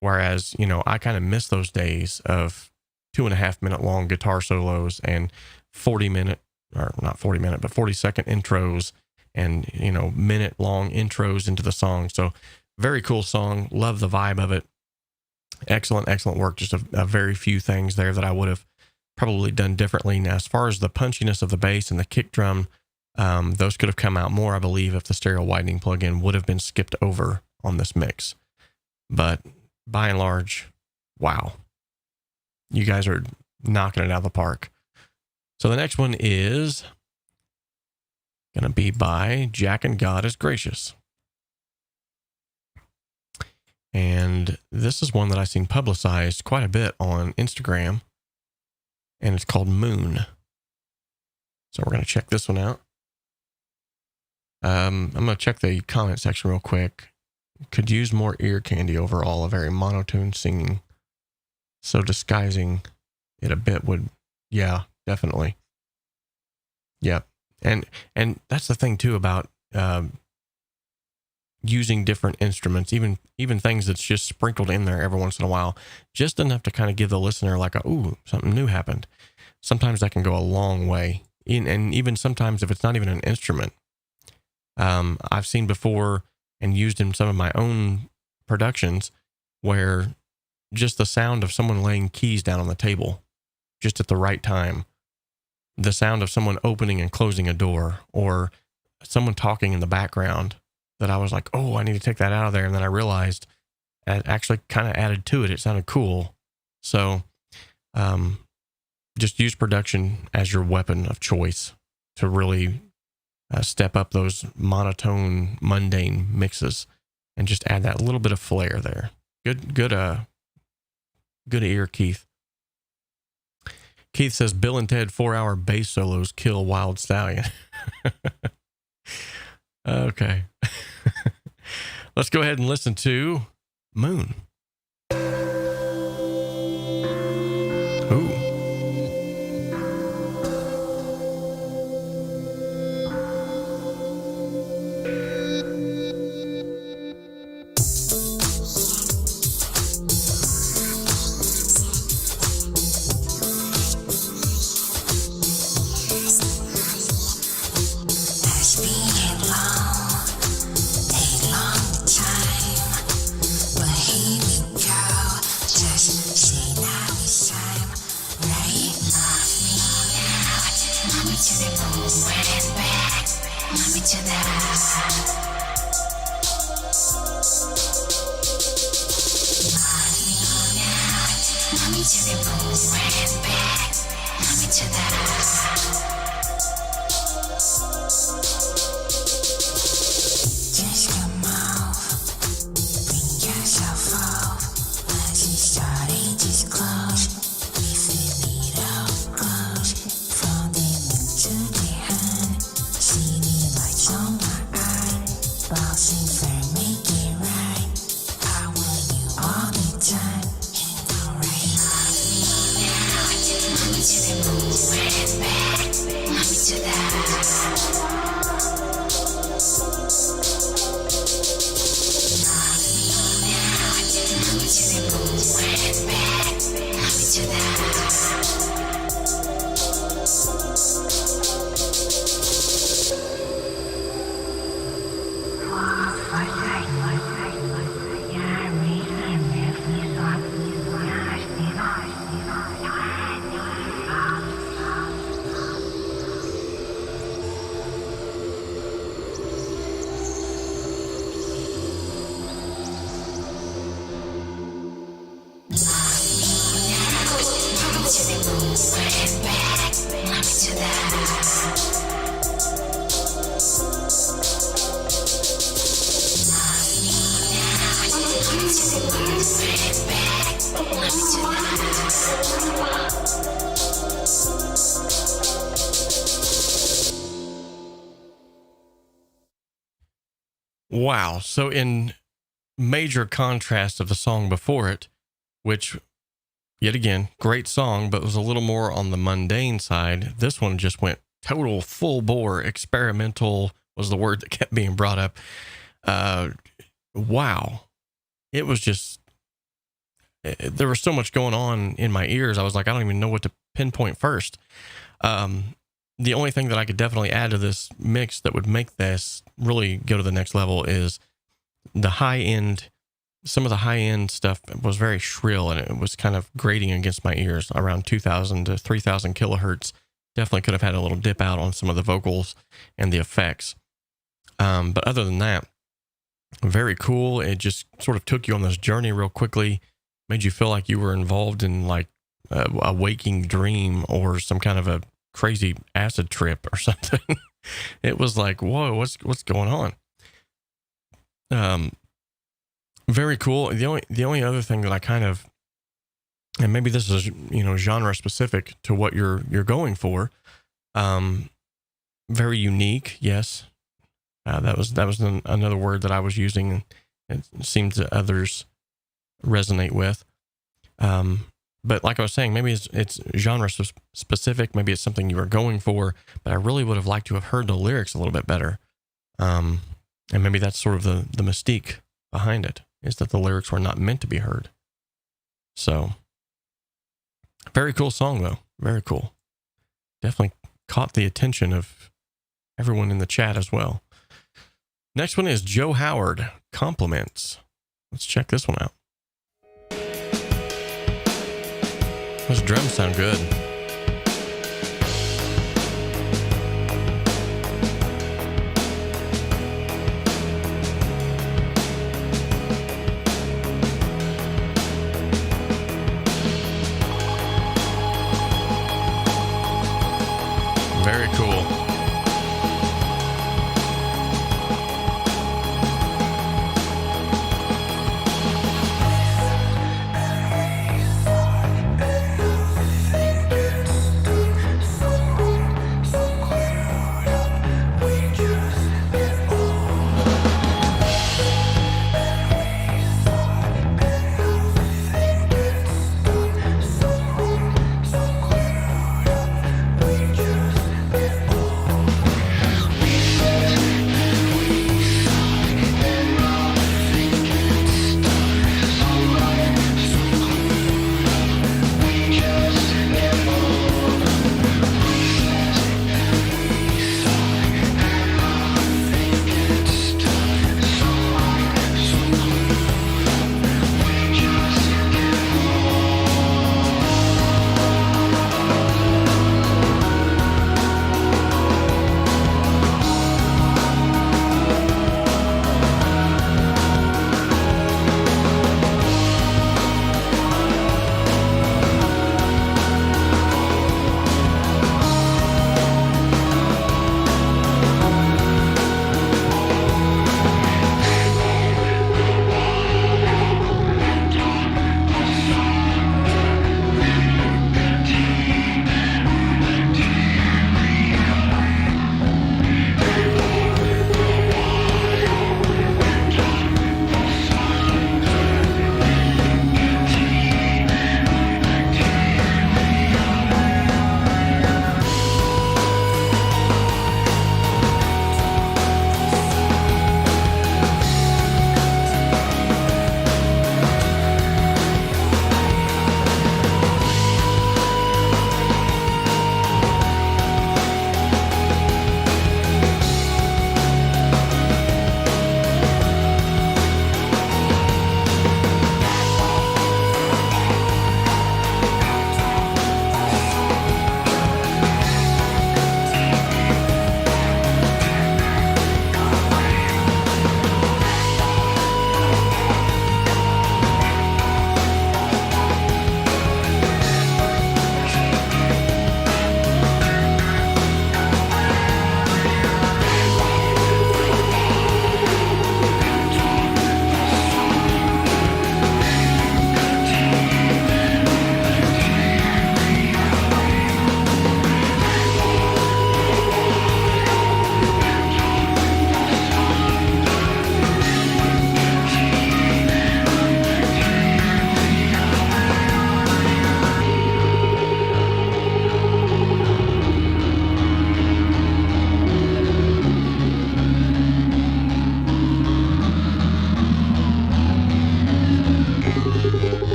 Whereas, I kind of miss those days of 2.5 minute long guitar solos and 40-second intros and, minute long intros into the song. So very cool song. Love the vibe of it. Excellent work. Just a very few things there that I would have probably done differently. Now, as far as the punchiness of the bass and the kick drum, those could have come out more, I believe, if the stereo widening plugin would have been skipped over on this mix. But by and large, wow. You guys are knocking it out of the park. So the next one is going to be by Jack and God is Gracious. And this is one that I've seen publicized quite a bit on Instagram, and it's called Moon. So we're going to check this one out. I'm going to check the comment section real quick. Could use more ear candy overall, a very monotone singing. So disguising it a bit would, yeah, definitely. Yep. And that's the thing too about using different instruments, even things that's just sprinkled in there every once in a while, just enough to kind of give the listener like ooh, something new happened. Sometimes that can go a long way. And even sometimes if it's not even an instrument, I've seen before and used in some of my own productions where just the sound of someone laying keys down on the table just at the right time, the sound of someone opening and closing a door, or someone talking in the background, that I was like, oh, I need to take that out of there. And then I realized it actually kind of added to it. It sounded cool. So just use production as your weapon of choice to really step up those monotone, mundane mixes and just add that little bit of flair there. Good ear, Keith. Keith says, Bill and Ted 4-hour bass solos kill Wild Stallion. Okay. Let's go ahead and listen to Moon. Ooh. Wow. So in major contrast of the song before it, which yet again, great song, but was a little more on the mundane side. This one just went total full bore experimental was the word that kept being brought up. Wow. It was just, there was so much going on in my ears. I was like, I don't even know what to pinpoint first. The only thing that I could definitely add to this mix that would make this really go to the next level is the high end. Some of the high end stuff was very shrill and it was kind of grating against my ears around 2000 to 3000 kilohertz. Definitely could have had a little dip out on some of the vocals and the effects. But other than that, very cool. It just sort of took you on this journey real quickly, made you feel like you were involved in like a waking dream or some kind of a crazy acid trip or something. It was like, whoa, what's going on? Very cool. The only other thing that I kind of, and maybe this is, genre specific to what you're going for. Very unique. Yes. That was another word that I was using. It seems that others resonate with. But like I was saying, maybe it's genre specific. Maybe it's something you were going for, but I really would have liked to have heard the lyrics a little bit better. And maybe that's sort of the mystique behind it, is that the lyrics were not meant to be heard. So very cool song though. Very cool. Definitely caught the attention of everyone in the chat as well. Next one is Joe Howard, Compliments. Let's check this one out. Those drums sound good. Very cool.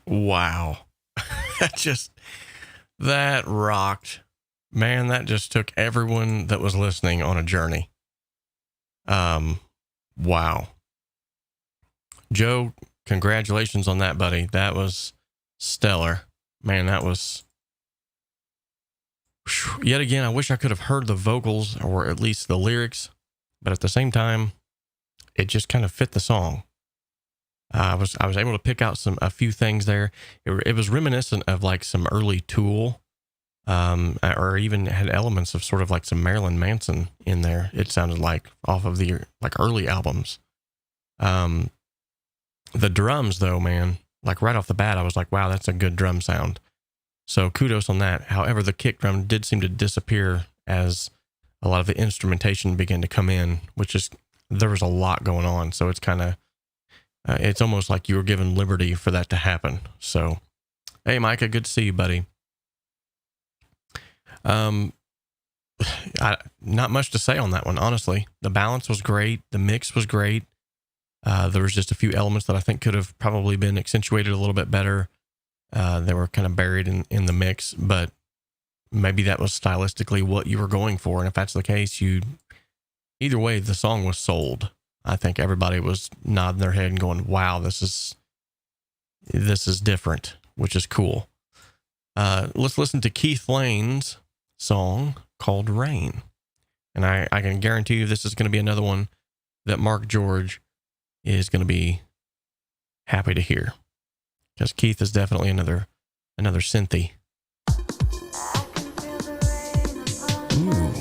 Wow. That rocked. Man, that just took everyone that was listening on a journey. Wow. Joe, congratulations on that, buddy. That was stellar. Man, that was... Yet again, I wish I could have heard the vocals or at least the lyrics, but at the same time, it just kind of fit the song. I was able to pick out a few things there. It was reminiscent of like some early Tool, or even had elements of sort of like some Marilyn Manson in there. It sounded like off of the like early albums. The drums though, man, like right off the bat, I was like, wow, that's a good drum sound. So kudos on that. However, the kick drum did seem to disappear as a lot of the instrumentation began to come in, there was a lot going on. So it's kind of, it's almost like you were given liberty for that to happen. So, hey, Micah, good to see you, buddy. Not much to say on that one, honestly. The balance was great. The mix was great. There was just a few elements that I think could have probably been accentuated a little bit better. They were kind of buried in the mix, but maybe that was stylistically what you were going for. And if that's the case, either way, the song was sold. I think everybody was nodding their head and going, wow, this is different, which is cool. Let's listen to Keith Lane's song called Rain. And I can guarantee you this is going to be another one that Mark George is going to be happy to hear. Because Keith is definitely another synthy. Ooh.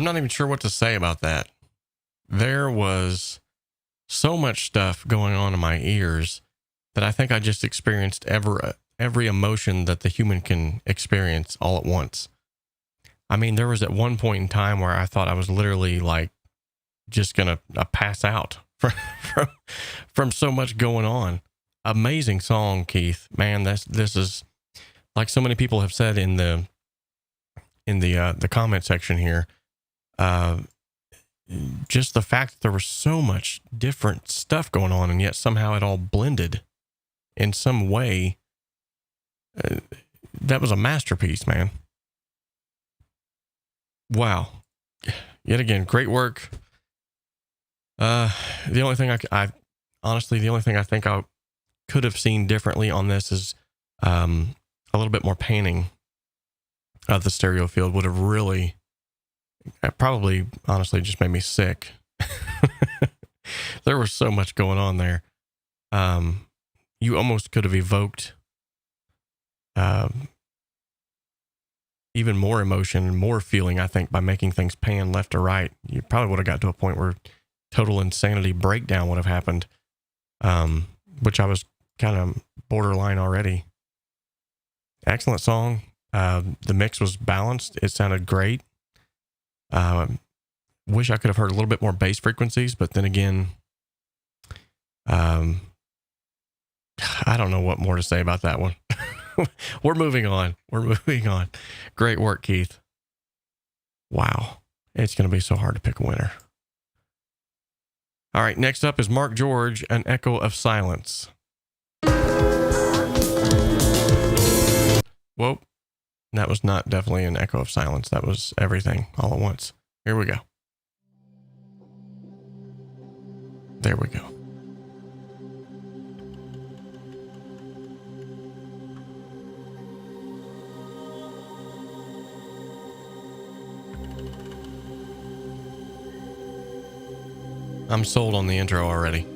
I'm not even sure what to say about that. There was so much stuff going on in my ears that I think I just experienced every emotion that the human can experience all at once. I mean, there was at one point in time where I thought I was literally like just gonna pass out from so much going on. Amazing song, Keith. Man, this is like so many people have said in the comment section here. Just the fact that there was so much different stuff going on, and yet somehow it all blended in some way. That was a masterpiece, man. Wow. Yet again, great work. The only thing I honestly, the only thing I think I could have seen differently on this is a little bit more painting of the stereo field would have really probably honestly just made me sick. There was so much going on there. You almost could have evoked even more emotion and more feeling, I think, by making things pan left to right. You probably would have got to a point where total insanity breakdown would have happened, which I was kind of borderline already. Excellent song. The mix was balanced. It sounded great. Wish I could have heard a little bit more bass frequencies, but then again, I don't know what more to say about that one. We're moving on. Great work, Keith. Wow. It's going to be so hard to pick a winner. All right. Next up is Mark George, An Echo of Silence. Whoa. That was not definitely an echo of silence. That was everything all at once. Here we go. There we go. I'm sold on the intro already.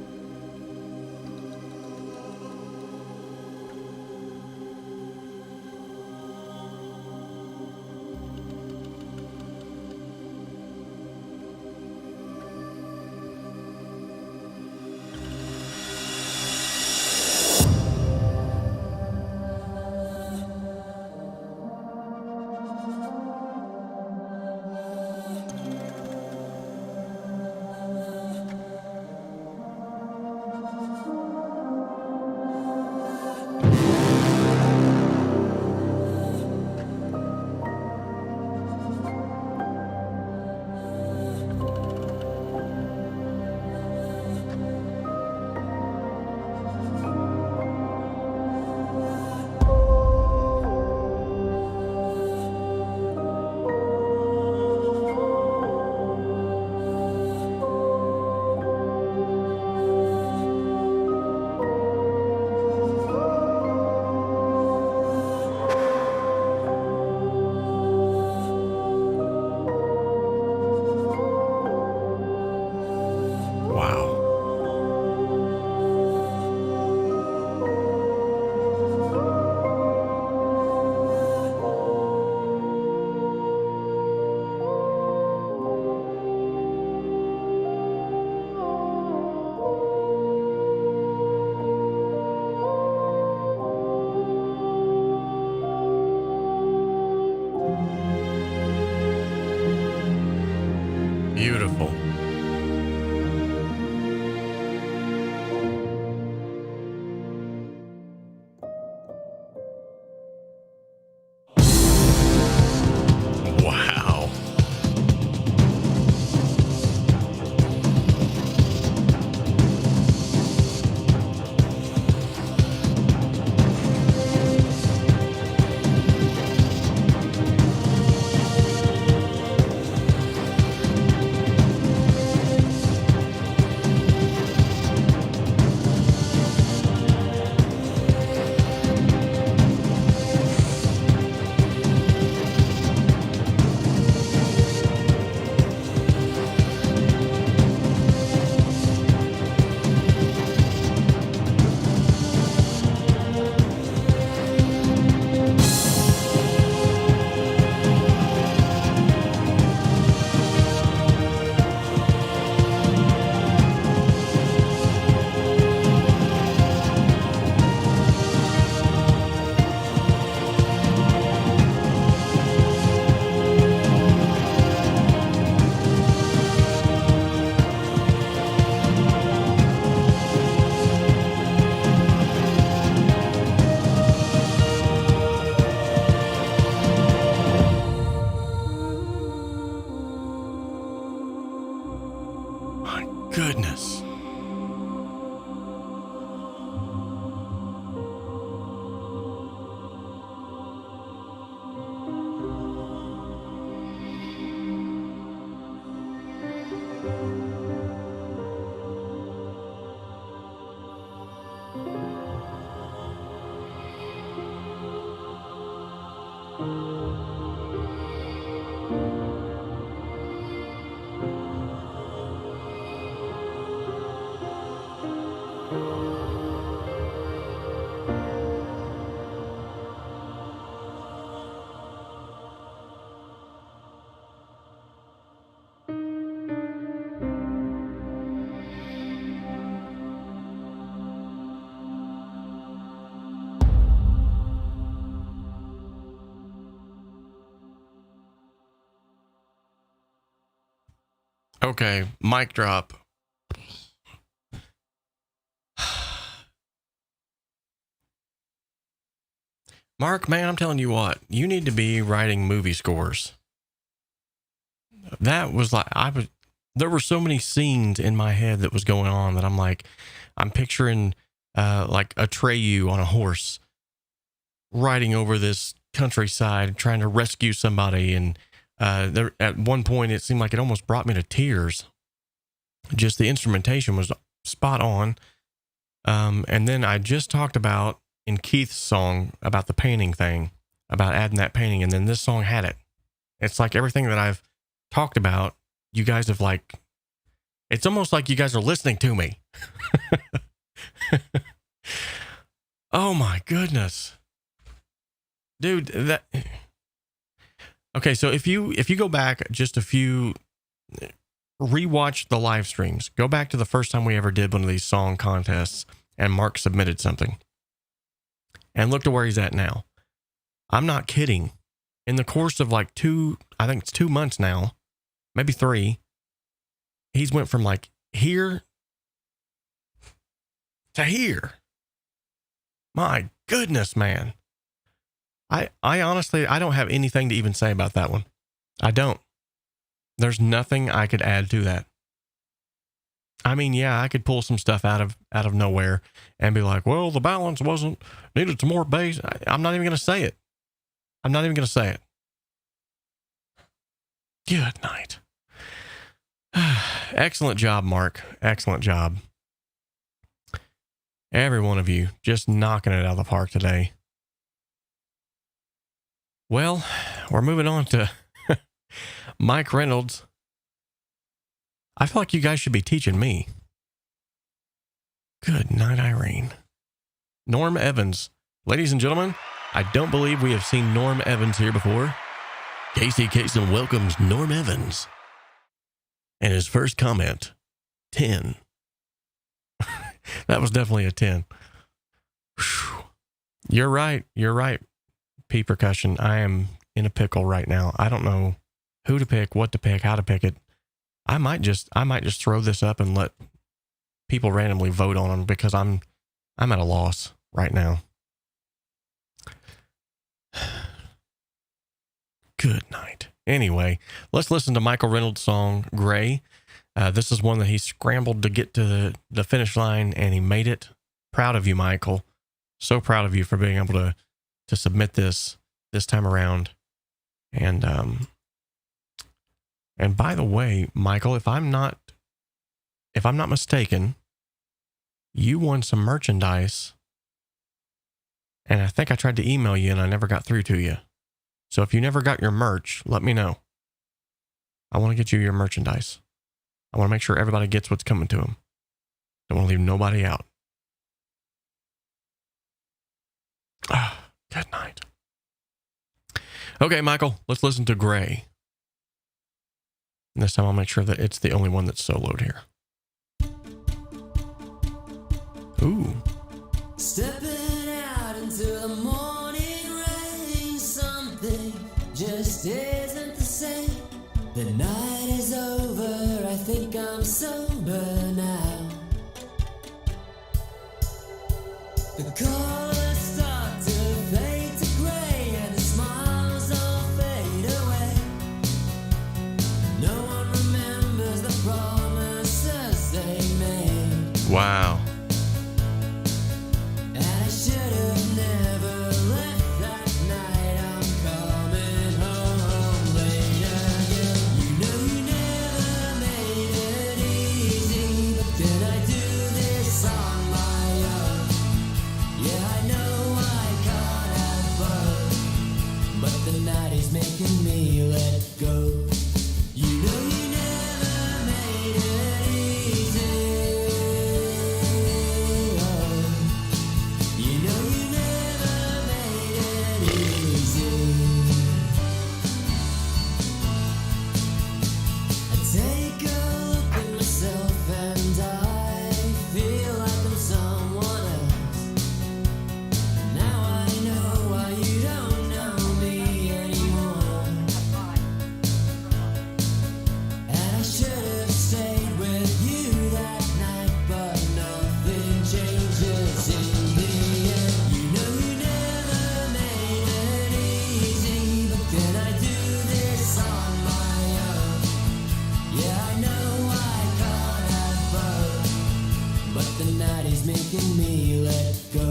Beautiful. Wow. goodness. Okay, mic drop. Mark, man, I'm telling you what, you need to be writing movie scores. That was like, there were so many scenes in my head that was going on that I'm like, I'm picturing like Atreyu on a horse riding over this countryside trying to rescue somebody, and there, at one point it seemed like it almost brought me to tears. Just the instrumentation was spot on. And then I just talked about in Keith's song about the painting thing, about adding that painting, and then this song had it. It's like everything that I've talked about, you guys have like, it's almost like you guys are listening to me. Oh my goodness. Dude, that... Okay, so if you go back just a few, rewatch the live streams, go back to the first time we ever did one of these song contests and Mark submitted something, and look to where he's at now. I'm not kidding. In the course of like I think it's 2 months now, maybe 3, he's went from like here to here. My goodness, man. I honestly, I don't have anything to even say about that one. I don't. There's nothing I could add to that. I mean, yeah, I could pull some stuff out of nowhere and be like, well, the balance wasn't, needed some more bass. I'm not even going to say it. I'm not even going to say it. Good night. Excellent job, Mark. Excellent job. Every one of you just knocking it out of the park today. Well, we're moving on to Mike Reynolds. I feel like you guys should be teaching me. Good night, Irene. Norm Evans. Ladies and gentlemen, I don't believe we have seen Norm Evans here before. Casey Kasem welcomes Norm Evans. And his first comment, 10. That was definitely a 10. Whew. You're right. You're right. P Percussion. I am in a pickle right now. I don't know who to pick, what to pick, how to pick it. I might just throw this up and let people randomly vote on them, because I'm at a loss right now. Good night. Anyway, let's listen to Michael Reynolds' song, Gray. This is one that he scrambled to get to the finish line, and he made it. Proud of you, Michael. So proud of you for being able to submit this time around. And by the way, Michael, if I'm not mistaken, you won some merchandise, and I think I tried to email you and I never got through to you. So if you never got your merch, let me know. I want to get you your merchandise. I want to make sure everybody gets what's coming to them. Don't want to leave nobody out. Good night. Okay, Michael, let's listen to Gray. And this time I'll make sure that it's the only one that's soloed here. Ooh. Stepping out into the morning rain, something just isn't the same. The night is over, I think I'm sober now. The colors start to fade to gray, and the smiles all fade away. No one remembers the promises they Wow. And I should have never left that night. I'm coming home later. Yeah. You know you never made it easy, but can I do this on my own? Yeah, I know I can't have both, but the night is making me let go. You know you never made it easy. You know you never made it easy. I take a look at myself and I feel like I'm someone else. Now I know why you don't know me anymore. And I should have stayed with you that night, but nothing changes in the end. You know you never made it easy, but can I do this on my own? Yeah, I know I can't have both, but the night is making me let go.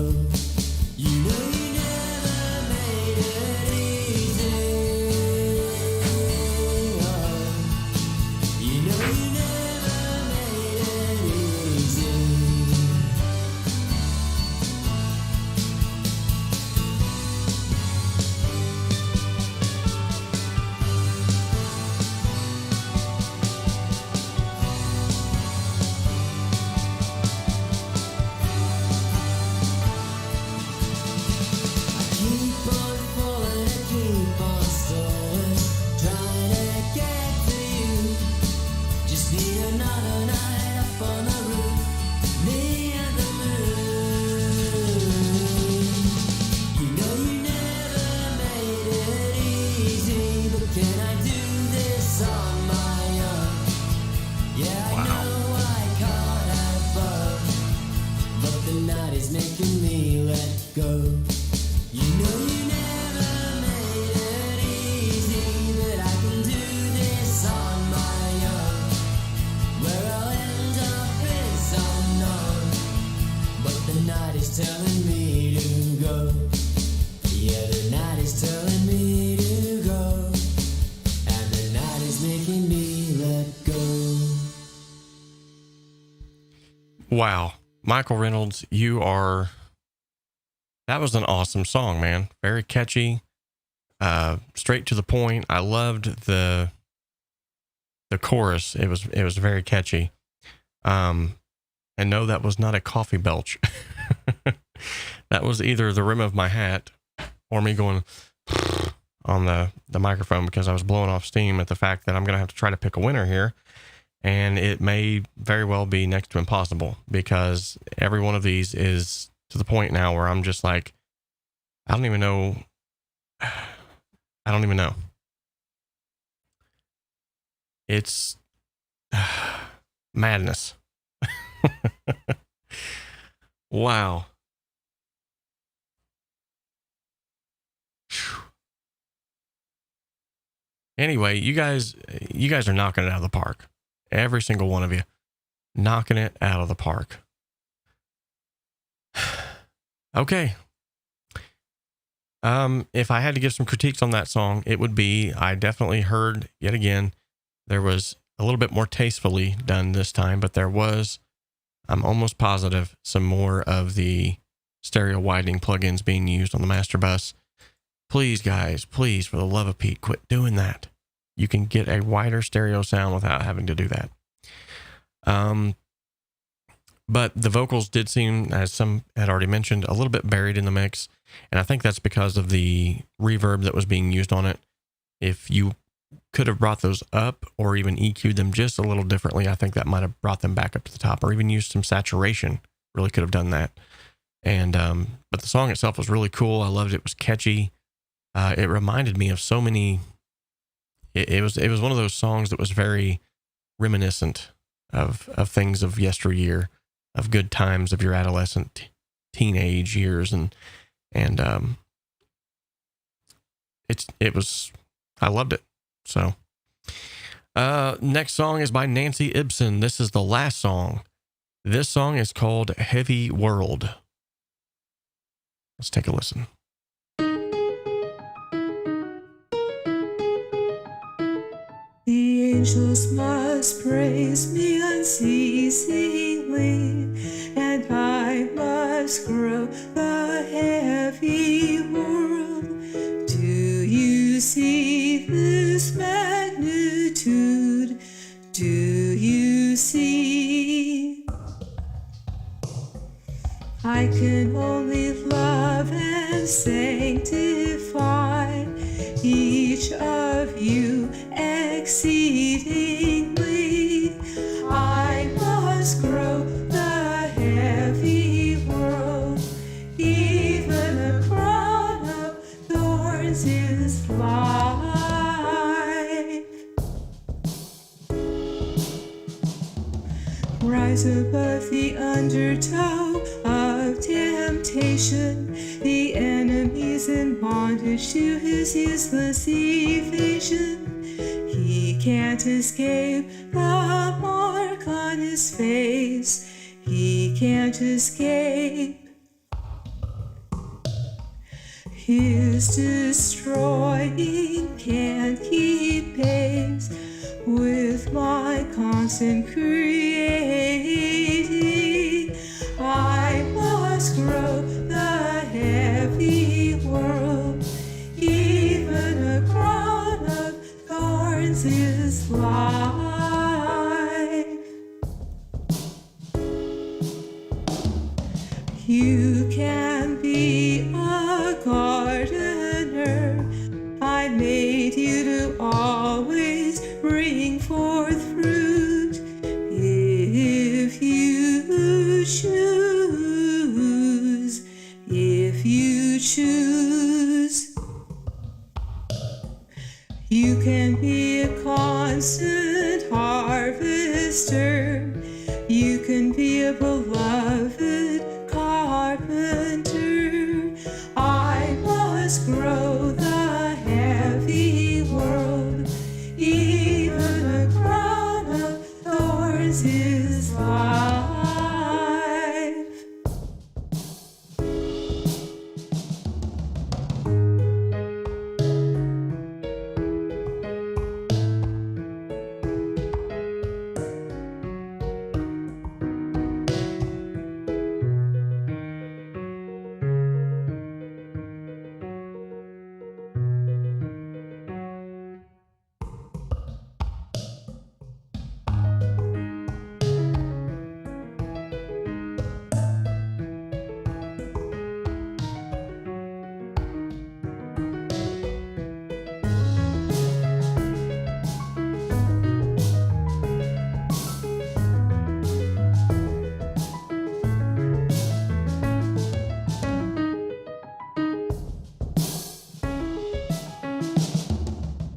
You know you never made it easy. You know you never made it easy. Keep on falling and keep on stalling, trying to get to you. Just need another night up on the roof, me and the moon. You know you never made it easy, but can I do this on my own? Yeah, I know I can't have both, but the night is making me let go. You know you never made it easy, but I can do this on my own. Where I'll end up is unknown, but the night is telling me to go. Yeah, the night is telling me to go, and the night is making me let go. Wow. Michael Reynolds, that was an awesome song, man. Very catchy, straight to the point. I loved the chorus. It was very catchy. And no, that was not a coffee belch. That was either the rim of my hat or me going on the microphone, because I was blowing off steam at the fact that I'm going to have to try to pick a winner here. And it may very well be next to impossible, because every one of these is to the point now where I'm just like, I don't even know. It's madness. Wow. Anyway, you guys are knocking it out of the park. Every single one of you, knocking it out of the park. Okay. If I had to give some critiques on that song, it would be, I definitely heard, yet again, there was a little bit more tastefully done this time, but there was, I'm almost positive, some more of the stereo widening plugins being used on the master bus. Please, guys, please, for the love of Pete, quit doing that. You can get a wider stereo sound without having to do that. But the vocals did seem, as some had already mentioned, a little bit buried in the mix. And I think that's because of the reverb that was being used on it. If you could have brought those up or even EQ'd them just a little differently, I think that might have brought them back up to the top, or even used some saturation. Really could have done that. And, but the song itself was really cool. I loved it. It was catchy. It reminded me of so many, it was one of those songs that was very reminiscent of things of yesteryear, of good times of your adolescent teenage years. And I loved it. So, next song is by Nancy Ibsen. This is the last song This song is called Heavy World. Let's take a listen. The angels must praise me unceasingly, and I must grow the heavy world. Do you see this magnitude? Do you see? I can only love and sanctify each of you exceedingly. I must grow the heavy world. Even a crown of thorns is life. Rise above the undertow of temptation. The enemy's in bondage to his useless evasion. He can't escape the mark on his face. He can't escape. His destroying can't keep pace with my constant creating. I must grow the heavy world. Even a crown of thorns is life. You can be a gardener. I made you to always bring forth fruit. If you choose, if you choose. You can be a constant harvester. You can be a beloved carpenter. I must grow the heavy world. Even a crown of thorns is life.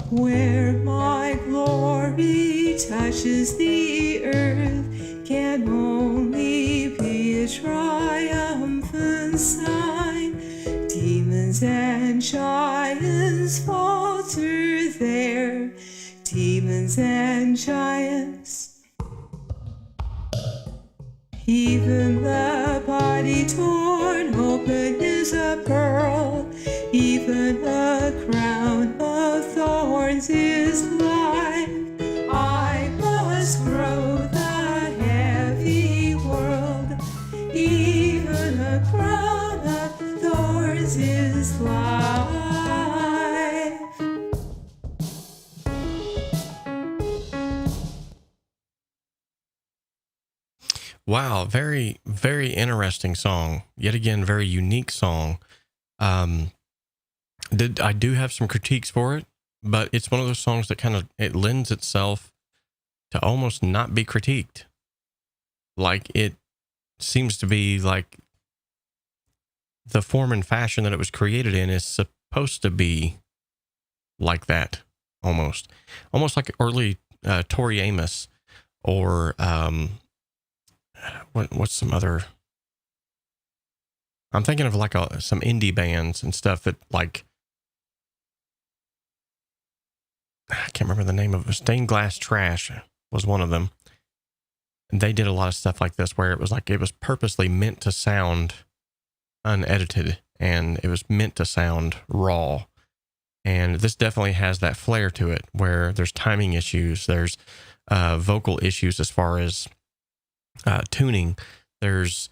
Where my glory touches the earth can only be a triumphant sign. Demons and giants falter there. Demons and giants. Even the body torn open is a pearl. Even a crown of thorns is life. I must grow the heavy world. Even a crown of thorns is life. Wow, very, very interesting song. Yet again, very unique song. I do have some critiques for it, but it's one of those songs that kind of it lends itself to almost not be critiqued. Like it seems to be like the form and fashion that it was created in is supposed to be like that, almost like early Tori Amos or what's some other. I'm thinking of like some indie bands and stuff that like. I can't remember the name of it. Stained Glass Trash was one of them. they did a lot of stuff like this where it was like it was purposely meant to sound unedited and it was meant to sound raw. And this definitely has that flair to it where there's timing issues, there's vocal issues as far as tuning, there's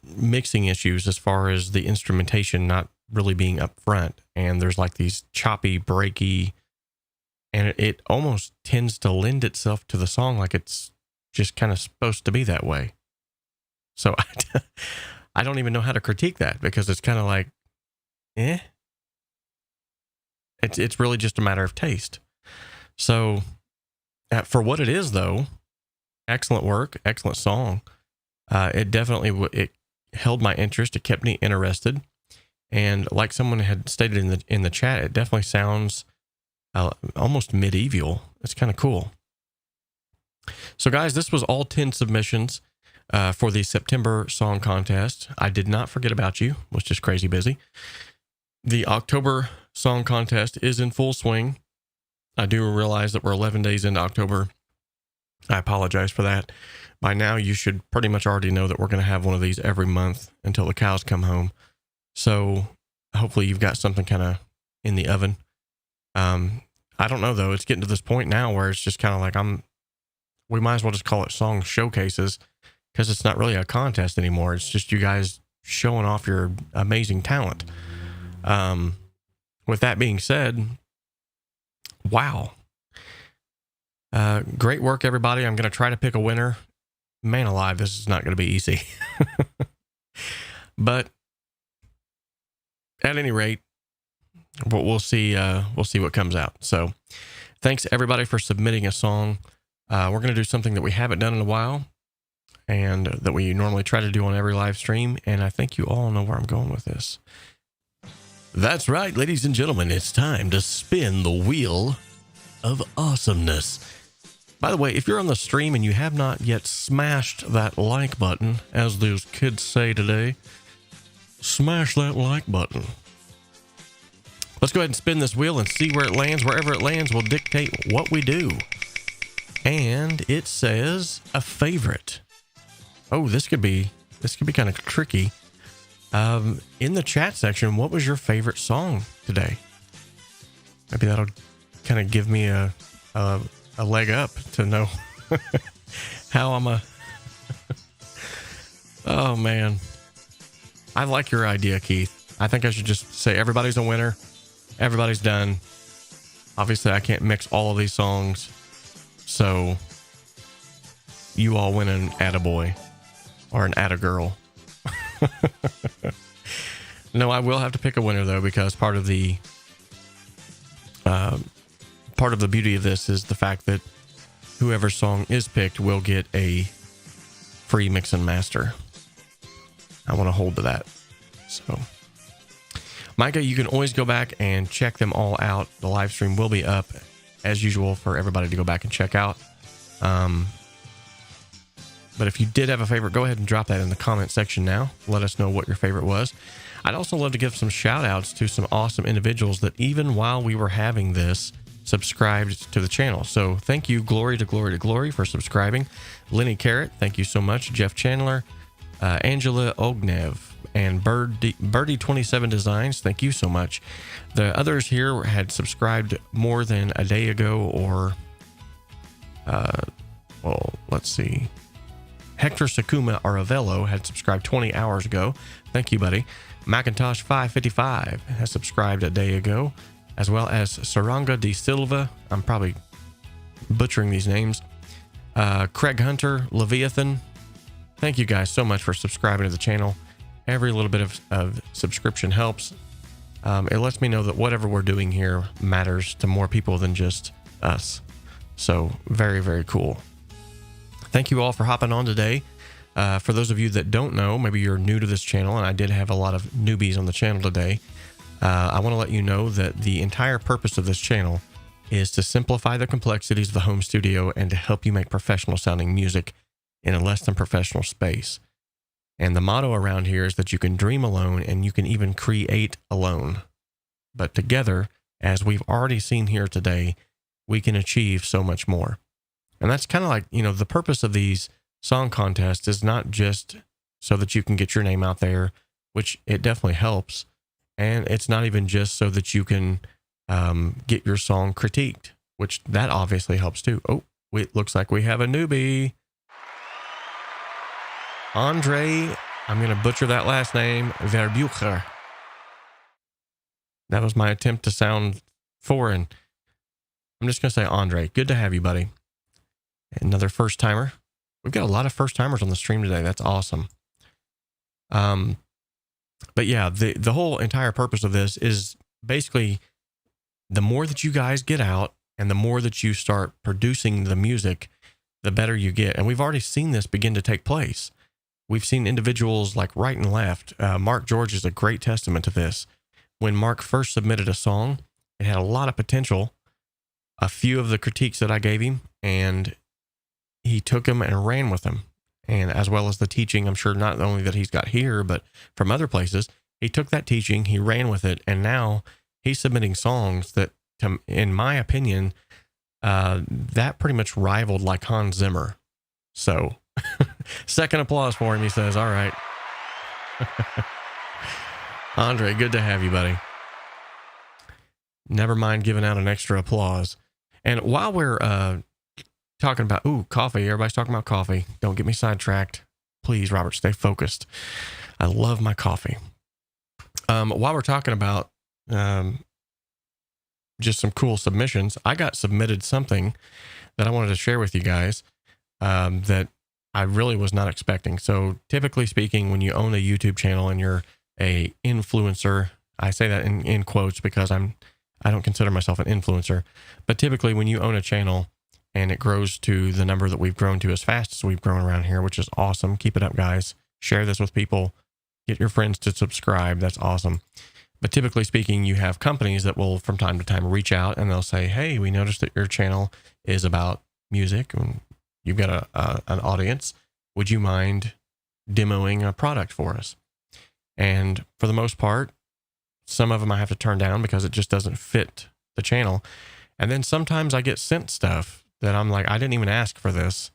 mixing issues as far as the instrumentation not really being up front, and there's like these choppy, breaky, and it almost tends to lend itself to the song like it's just kind of supposed to be that way. So I don't even know how to critique that because it's kind of like, It's really just a matter of taste. So for what it is, though, excellent work, excellent song. It definitely it held my interest. It kept me interested, and like someone had stated in the chat, it definitely sounds almost medieval. It's kind of cool. So, guys, this was all 10 submissions for the September song contest. I did not forget about you. Was just crazy busy. The October song contest is in full swing. I do realize that we're 11 days into October. I apologize for that. By now, you should pretty much already know that we're going to have one of these every month until the cows come home. So hopefully you've got something kind of in the oven. I don't know, though. It's getting to this point now where it's just kind of like we might as well just call it song showcases because it's not really a contest anymore. It's just you guys showing off your amazing talent. With that being said, wow. Great work, everybody. I'm going to try to pick a winner. Man alive, this is not going to be easy. But at any rate, we'll see what comes out. So thanks, everybody, for submitting a song. We're going to do something that we haven't done in a while and that we normally try to do on every live stream. And I think you all know where I'm going with this. That's right, ladies and gentlemen, it's time to spin the wheel of awesomeness. By the way, if you're on the stream and you have not yet smashed that like button, as those kids say today, smash that like button. Let's go ahead and spin this wheel and see where it lands. Wherever it lands will dictate what we do. And it says a favorite. Oh, this could be kind of tricky. In the chat section, what was your favorite song today? Maybe that'll kind of give me a leg up to know how I'm Oh, man. I like your idea, Keith. I think I should just say everybody's a winner. Everybody's done. Obviously, I can't mix all of these songs. So you all win an attaboy or an attagirl. No, I will have to pick a winner, though, because part of the beauty of this is the fact that whoever song is picked will get a free mix and master. I want to hold to that. So, Micah, you can always go back and check them all out. The live stream will be up as usual for everybody to go back and check out. But if you did have a favorite, go ahead and drop that in the comment section now. Let us know what your favorite was. I'd also love to give some shout outs to some awesome individuals that even while we were having this, subscribed to the channel. So thank you, Glory to Glory to Glory, for subscribing. Lenny Carrot, thank you so much. Jeff Chandler, Angela Ognev, and Birdie27 Designs, thank you so much. The others here had subscribed more than a day ago, or, well, let's see. Hector Sakuma Aravello had subscribed 20 hours ago. Thank you, buddy. Macintosh 555 has subscribed a day ago, as well as Saranga de Silva. I'm probably butchering these names. Craig Hunter, Leviathan. Thank you guys so much for subscribing to the channel. Every little bit of subscription helps. It lets me know that whatever we're doing here matters to more people than just us. So very, very cool. Thank you all for hopping on today. For those of you that don't know, maybe you're new to this channel, and I did have a lot of newbies on the channel today. I want to let you know that the entire purpose of this channel is to simplify the complexities of the home studio and to help you make professional sounding music in a less than professional space. And the motto around here is that you can dream alone and you can even create alone. But together, as we've already seen here today, we can achieve so much more. And that's kind of like, the purpose of these song contests is not just so that you can get your name out there, which it definitely helps. And it's not even just so that you can get your song critiqued, which that obviously helps too. Oh, it looks like we have a newbie. Andre, I'm going to butcher that last name, Verbucher. That was my attempt to sound foreign. I'm just going to say Andre. Good to have you, buddy. Another first timer. We've got a lot of first timers on the stream today. That's awesome. But yeah, the whole entire purpose of this is basically the more that you guys get out and the more that you start producing the music, the better you get. And we've already seen this begin to take place. We've seen individuals like right and left. Mark George is a great testament to this. When Mark first submitted a song, it had a lot of potential. A few of the critiques that I gave him, and he took them and ran with them. And as well as the teaching, I'm sure not only that he's got here, but from other places, he took that teaching, he ran with it, and now he's submitting songs that, in my opinion, that pretty much rivaled like Hans Zimmer. So, second applause for him, he says. All right. Andre, good to have you, buddy. Never mind giving out an extra applause. And while we're talking about, coffee, everybody's talking about coffee. Don't get me sidetracked. Please, Robert, stay focused. I love my coffee. While we're talking about just some cool submissions, I got submitted something that I wanted to share with you guys that I really was not expecting. So typically speaking, when you own a YouTube channel and you're a influencer, I say that in quotes because I don't consider myself an influencer, but typically when you own a channel and it grows to the number that we've grown to as fast as we've grown around here, which is awesome. Keep it up, guys. Share this with people. Get your friends to subscribe. That's awesome. But typically speaking, you have companies that will from time to time reach out and they'll say, hey, we noticed that your channel is about music and you've got an audience. Would you mind demoing a product for us? And for the most part, some of them I have to turn down because it just doesn't fit the channel. And then sometimes I get sent stuff that I'm like, I didn't even ask for this,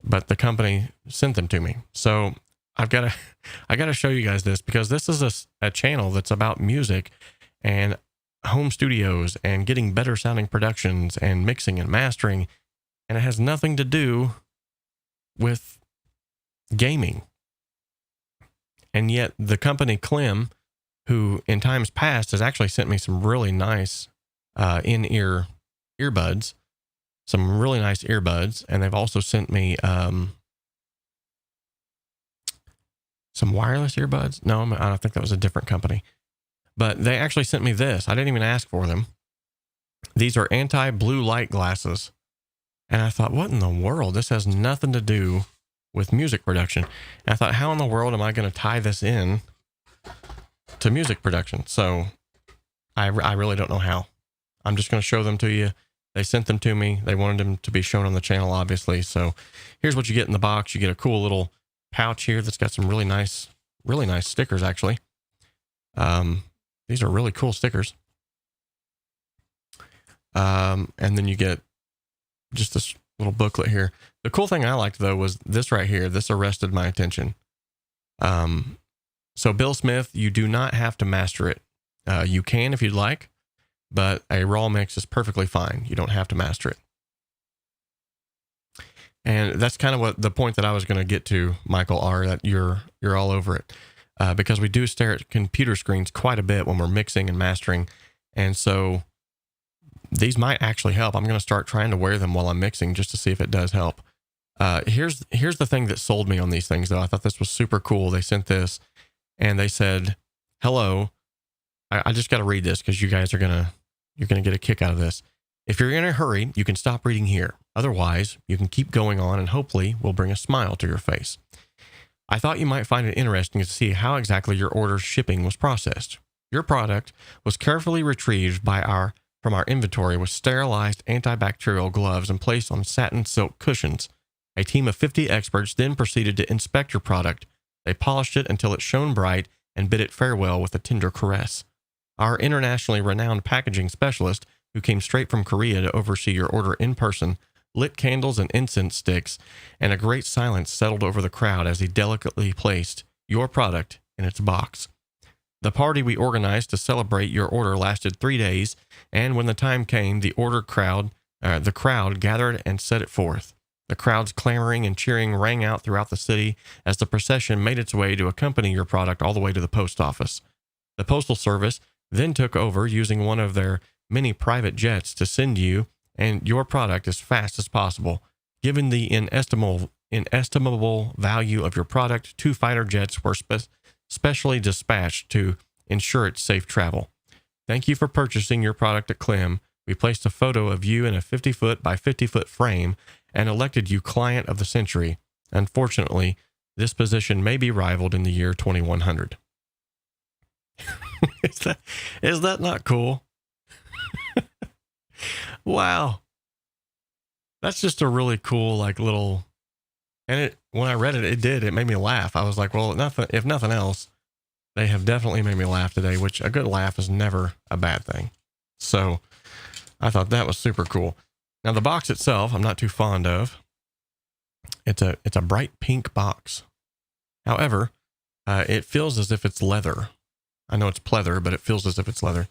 but the company sent them to me. So I got to show you guys this because this is a channel that's about music and home studios and getting better sounding productions and mixing and mastering. And it has nothing to do with gaming. And yet the company Clem, who in times past has actually sent me some really nice in-ear earbuds, some really nice earbuds. And they've also sent me some wireless earbuds. No, I don't think that was a different company. But they actually sent me this. I didn't even ask for them. These are anti-blue light glasses. And I thought, what in the world? This has nothing to do with music production. And I thought, how in the world am I going to tie this in to music production? So I really don't know how. I'm just going to show them to you. They sent them to me. They wanted them to be shown on the channel, obviously. So here's what you get in the box. You get a cool little pouch here that's got some really nice stickers, actually. These are really cool stickers. And then you get just this little booklet here. The cool thing I liked, though, was this right here. This arrested my attention. So Bill Smith, you do not have to master it. You can if you'd like, but a raw mix is perfectly fine. You don't have to master it. And that's kind of what the point that I was going to get to, Michael R., that you're all over it. Because we do stare at computer screens quite a bit when we're mixing and mastering. And so these might actually help. I'm going to start trying to wear them while I'm mixing just to see if it does help. Here's the thing that sold me on these things, though. I thought this was super cool. They sent this and they said, hello. I just got to read this because you guys you're going to get a kick out of this. If you're in a hurry, you can stop reading here. Otherwise, you can keep going on and hopefully we'll bring a smile to your face. I thought you might find it interesting to see how exactly your order's shipping was processed. Your product was carefully retrieved from our inventory with sterilized antibacterial gloves and placed on satin silk cushions. A team of 50 experts then proceeded to inspect your product. They polished it until it shone bright and bid it farewell with a tender caress. Our internationally renowned packaging specialist, who came straight from Korea to oversee your order in person, lit candles and incense sticks, and a great silence settled over the crowd as he delicately placed your product in its box. The party we organized to celebrate your order lasted 3 days, and when the time came, the crowd gathered and set it forth. The crowd's clamoring and cheering rang out throughout the city as the procession made its way to accompany your product all the way to the post office. The Postal Service then took over, using one of their many private jets to send you and your product as fast as possible. Given the inestimable value of your product, 2 fighter jets were specially dispatched to ensure its safe travel. Thank you for purchasing your product at Clem. We placed a photo of you in a 50-foot by 50-foot frame and elected you Client of the Century. Unfortunately, this position may be rivaled in the year 2100. Is that not cool? Wow. That's just a really cool, like, little, and when I read it, it made me laugh. I was like, well, if nothing else, they have definitely made me laugh today, which a good laugh is never a bad thing. So I thought that was super cool. Now, the box itself, I'm not too fond of. It's a bright pink box. However, it feels as if it's leather. I know it's pleather, but it feels as if it's leather.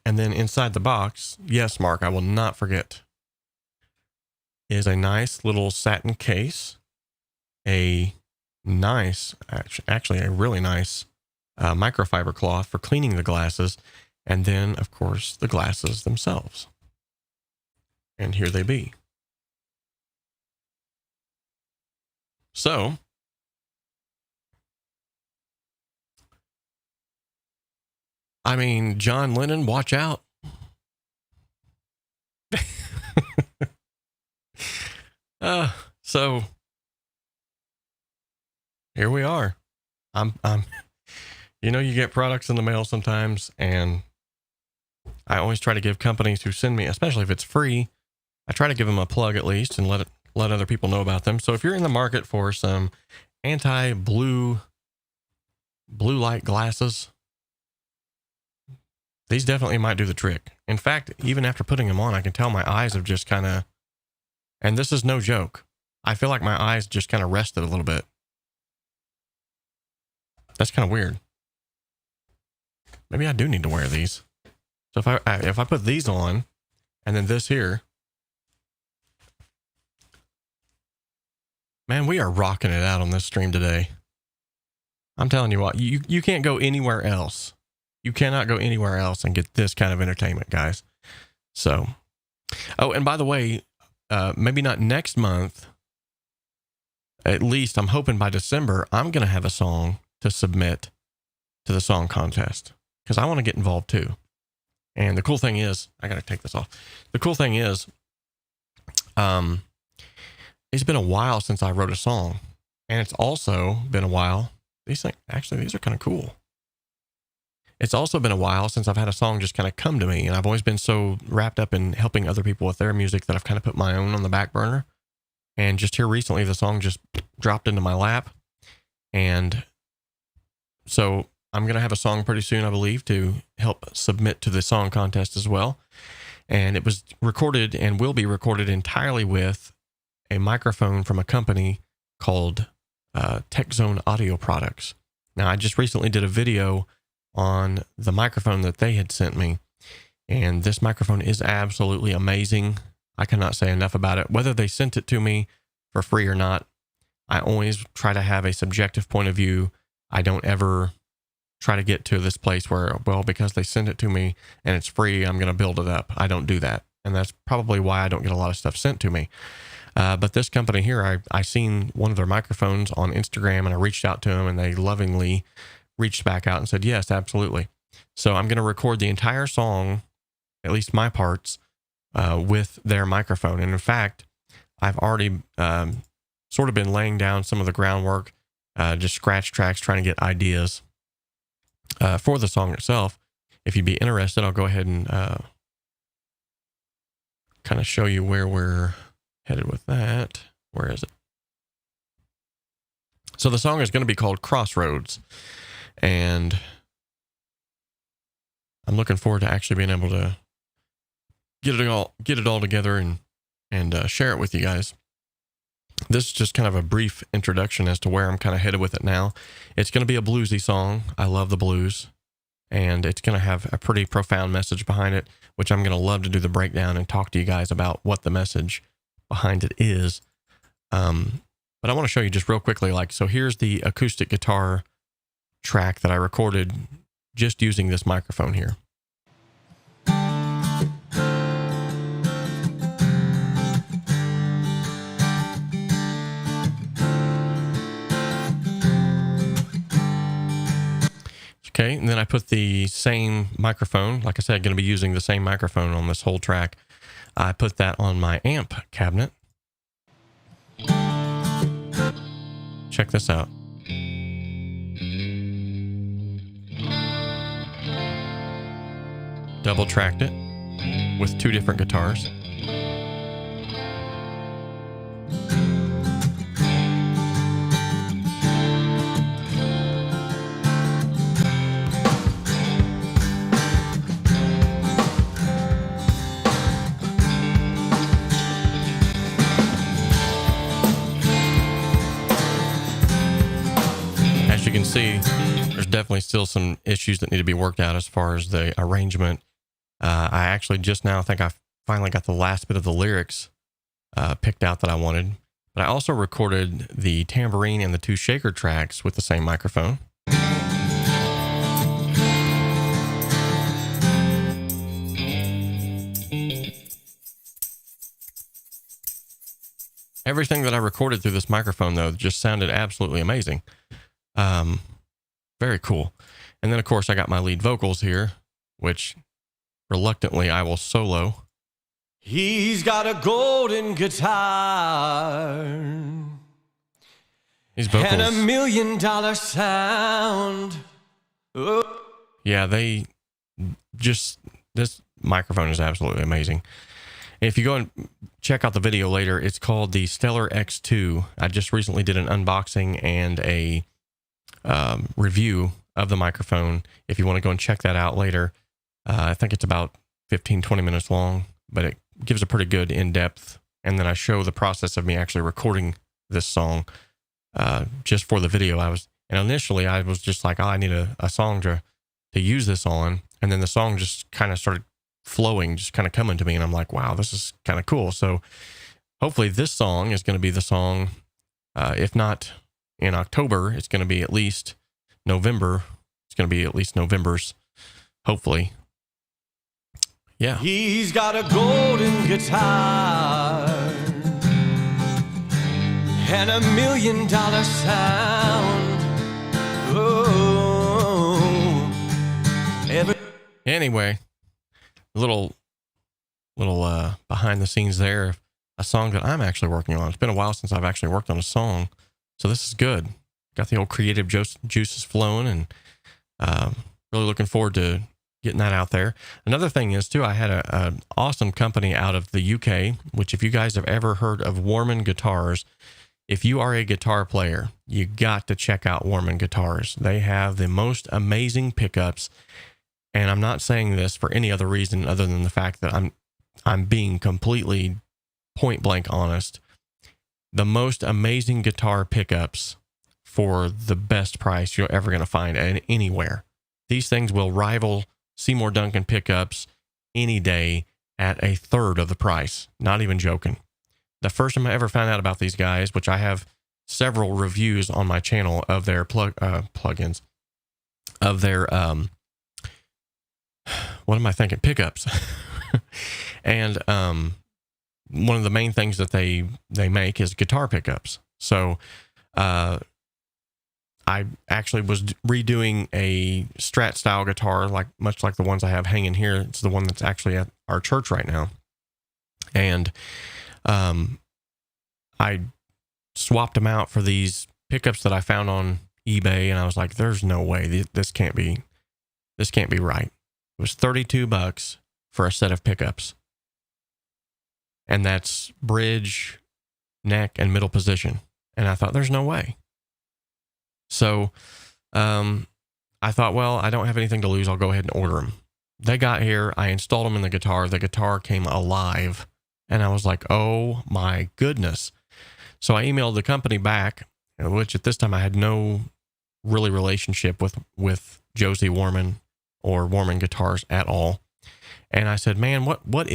And then inside the box, yes, Mark, I will not forget, is a nice little satin case, a nice, actually a really nice microfiber cloth for cleaning the glasses, and then, of course, the glasses themselves. And here they be. So, I mean, John Lennon, watch out. So here we are. I'm you get products in the mail sometimes, and I always try to give companies who send me, especially if it's free, I try to give them a plug at least and let other people know about them. So if you're in the market for some anti-blue light glasses, these definitely might do the trick. In fact, even after putting them on, I can tell my eyes have just kind of, and this is no joke, I feel like my eyes just kind of rested a little bit. That's kind of weird. Maybe I do need to wear these. So if I put these on and then this here, man, we are rocking it out on this stream today. I'm telling you what, you can't go anywhere else. You cannot go anywhere else and get this kind of entertainment, guys. So, oh, and by the way, maybe not next month, at least I'm hoping by December, I'm going to have a song to submit to the song contest because I want to get involved too. And the cool thing is, I got to take this off. The cool thing is, it's been a while since I wrote a song, and it's also been a while. These are kind of cool. It's also been a while since I've had a song just kind of come to me, and I've always been so wrapped up in helping other people with their music that I've kind of put my own on the back burner. And just here recently, the song just dropped into my lap. And so I'm going to have a song pretty soon, I believe, to help submit to the song contest as well. And it was recorded and will be recorded entirely with a microphone from a company called Tech Zone Audio Products. Now, I just recently did a video on the microphone that they had sent me, and this microphone is absolutely amazing. I cannot say enough about it. Whether they sent it to me for free or not, I always try to have a subjective point of view. I don't ever try to get to this place where, well, because they sent it to me and it's free, I'm going to build it up. I don't do that. And that's probably why I don't get a lot of stuff sent to me. But this company here, I seen one of their microphones on Instagram, and I reached out to them, and they lovingly reached back out and said, yes, absolutely. So I'm going to record the entire song, at least my parts, with their microphone. And in fact, I've already sort of been laying down some of the groundwork, just scratch tracks, trying to get ideas for the song itself. If you'd be interested, I'll go ahead and kind of show you where we're headed with that. Where is it? So the song is going to be called Crossroads. And I'm looking forward to actually being able to get it all together and share it with you guys. This is just kind of a brief introduction as to where I'm kind of headed with it now. It's going to be a bluesy song. I love the blues, and it's going to have a pretty profound message behind it, which I'm going to love to do the breakdown and talk to you guys about what the message behind it is. But I want to show you just real quickly, so here's the acoustic guitar track that I recorded just using this microphone here. Okay, and then I put the same microphone, like I said, going to be using the same microphone on this whole track. I put that on my amp cabinet. Check this out. Double tracked it with two different guitars. As you can see, there's definitely still some issues that need to be worked out as far as the arrangement. I actually just now think I finally got the last bit of the lyrics picked out that I wanted. But I also recorded the tambourine and the two shaker tracks with the same microphone. Everything that I recorded through this microphone, though, just sounded absolutely amazing. Very cool. And then, of course, I got my lead vocals here, which reluctantly I will solo. He's got a golden guitar These vocals, and $1 million sound. Oh. yeah, this microphone is absolutely amazing. If you go and check out the video later, it's called the Stellar X2. I just recently did an unboxing and a review of the microphone. If you want to go and check that out later, I think it's about 15-20 minutes long, but it gives a pretty good in-depth, and then I show the process of me actually recording this song just for the video. Initially I was just like, I need a song to use this on, and then the song just kind of started flowing, just kind of coming to me, and I'm like, wow, this is kind of cool. So hopefully this song is going to be the song, if not in October, it's going to be at least November. It's going to be at least November's, hopefully. Yeah. He's got a golden guitar and $1 million sound. Oh, anyway, a little behind the scenes there, a song that I'm actually working on. It's been a while since I've actually worked on a song, so this is good. Got the old creative juices flowing, and really looking forward to getting that out there. Another thing is, too, I had an awesome company out of the UK, which if you guys have ever heard of Warman Guitars, if you are a guitar player, you got to check out Warman Guitars. They have the most amazing pickups, and I'm not saying this for any other reason other than the fact that I'm being completely point blank honest. The most amazing guitar pickups for the best price you're ever going to find anywhere. These things will rival Seymour Duncan pickups any day at a third of the price. Not even joking. The first time I ever found out about these guys, which I have several reviews on my channel of their plugins, of their, what am I thinking? Pickups. And one of the main things that they make is guitar pickups. So I actually was redoing a Strat style guitar, much like the ones I have hanging here. It's the one that's actually at our church right now. And I swapped them out for these pickups that I found on eBay, and I was like, there's no way this can't be right. It was $32 for a set of pickups. And that's bridge, neck, and middle position. And I thought, there's no way. So I thought, well, I don't have anything to lose. I'll go ahead and order them. they got here. I installed them in the guitar. The guitar came alive. And I was like, oh my goodness. So I emailed the company back, which at this time I had no really relationship with Josie Warman or Warman Guitars at all. And I said, man, what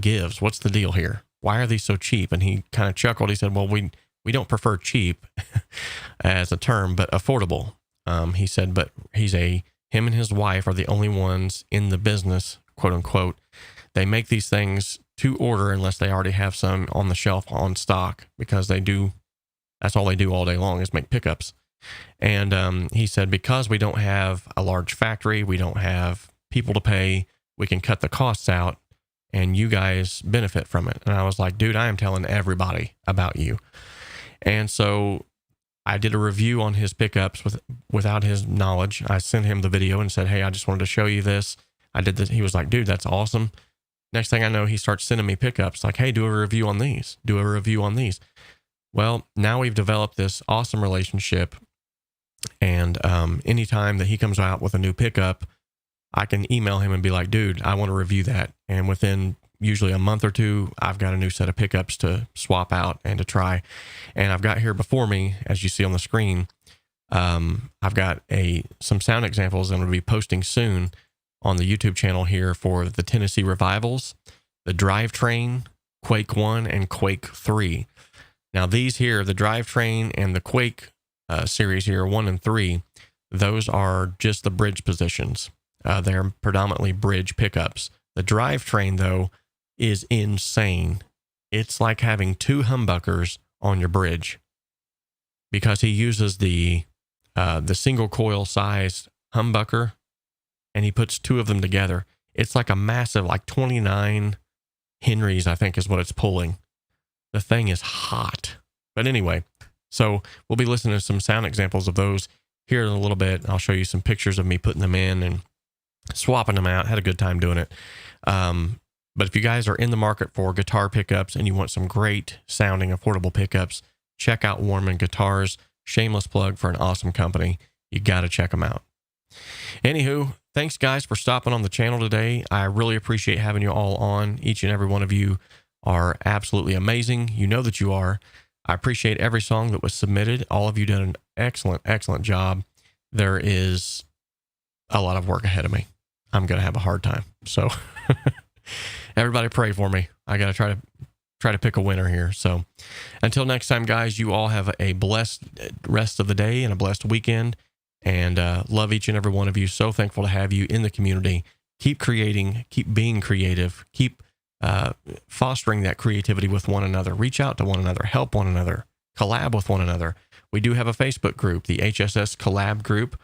gives? What's the deal here? Why are these so cheap? And he kind of chuckled. He said, well, we don't prefer cheap as a term, but affordable. He said, but him and his wife are the only ones in the business, quote unquote. They make these things to order unless they already have some on the shelf on stock, because that's all they do all day long is make pickups. And he said, because we don't have a large factory, we don't have people to pay, we can cut the costs out and you guys benefit from it. And I was like, dude, I am telling everybody about you. And so I did a review on his pickups without his knowledge. I sent him the video and said, hey, I just wanted to show you this. I did this. He was like, dude, that's awesome. Next thing I know, he starts sending me pickups like, hey, do a review on these. Do a review on these. Well, now we've developed this awesome relationship. And anytime that he comes out with a new pickup, I can email him and be like, dude, I want to review that. And within usually a month or two, I've got a new set of pickups to swap out and to try. And I've got here before me, as you see on the screen, I've got some sound examples I'm going to be posting soon on the YouTube channel here for the Tennessee Revivals, the Drivetrain, Quake 1, and Quake 3. Now these here, the Drivetrain and the Quake series here, 1 and 3, those are just the bridge positions. They're predominantly bridge pickups. The Drivetrain, though, is insane. It's like having two humbuckers on your bridge, because he uses the single coil size humbucker, and he puts two of them together. It's like a massive, like 29 Henrys, I think is what it's pulling. The thing is hot. But anyway, so we'll be listening to some sound examples of those here in a little bit. I'll show you some pictures of me putting them in and swapping them out. Had a good time doing it. But if you guys are in the market for guitar pickups and you want some great sounding affordable pickups, check out Warman Guitars. Shameless plug for an awesome company. You got to check them out. Anywho, thanks guys for stopping on the channel today. I really appreciate having you all on. Each and every one of you are absolutely amazing. You know that you are. I appreciate every song that was submitted. All of you did an excellent, excellent job. There is a lot of work ahead of me. I'm going to have a hard time. So everybody pray for me. I got to try to pick a winner here. So until next time, guys, you all have a blessed rest of the day and a blessed weekend. And love each and every one of you. So thankful to have you in the community. Keep creating, keep being creative, keep fostering that creativity with one another. Reach out to one another, help one another, collab with one another. We do have a Facebook group, the HSS Collab Group.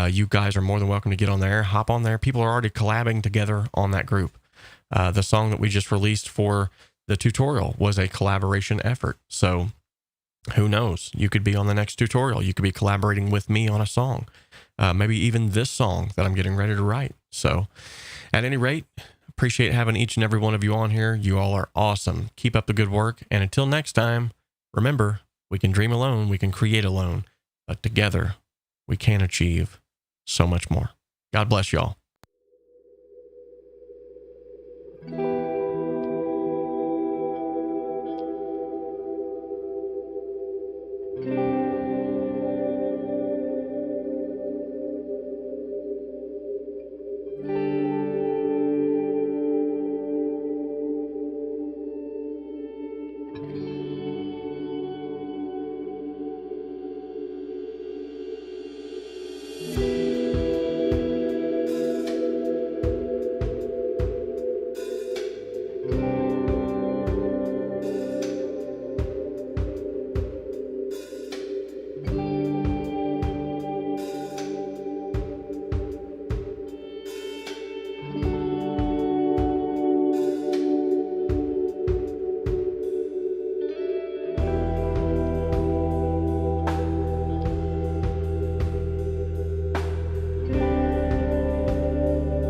You guys are more than welcome to get on there, hop on there. People are already collabing together on that group. The song that we just released for the tutorial was a collaboration effort. So who knows? You could be on the next tutorial. You could be collaborating with me on a song. Maybe even this song that I'm getting ready to write. So at any rate, appreciate having each and every one of you on here. You all are awesome. Keep up the good work. And until next time, remember, we can dream alone, we can create alone, but together we can achieve so much more. God bless y'all.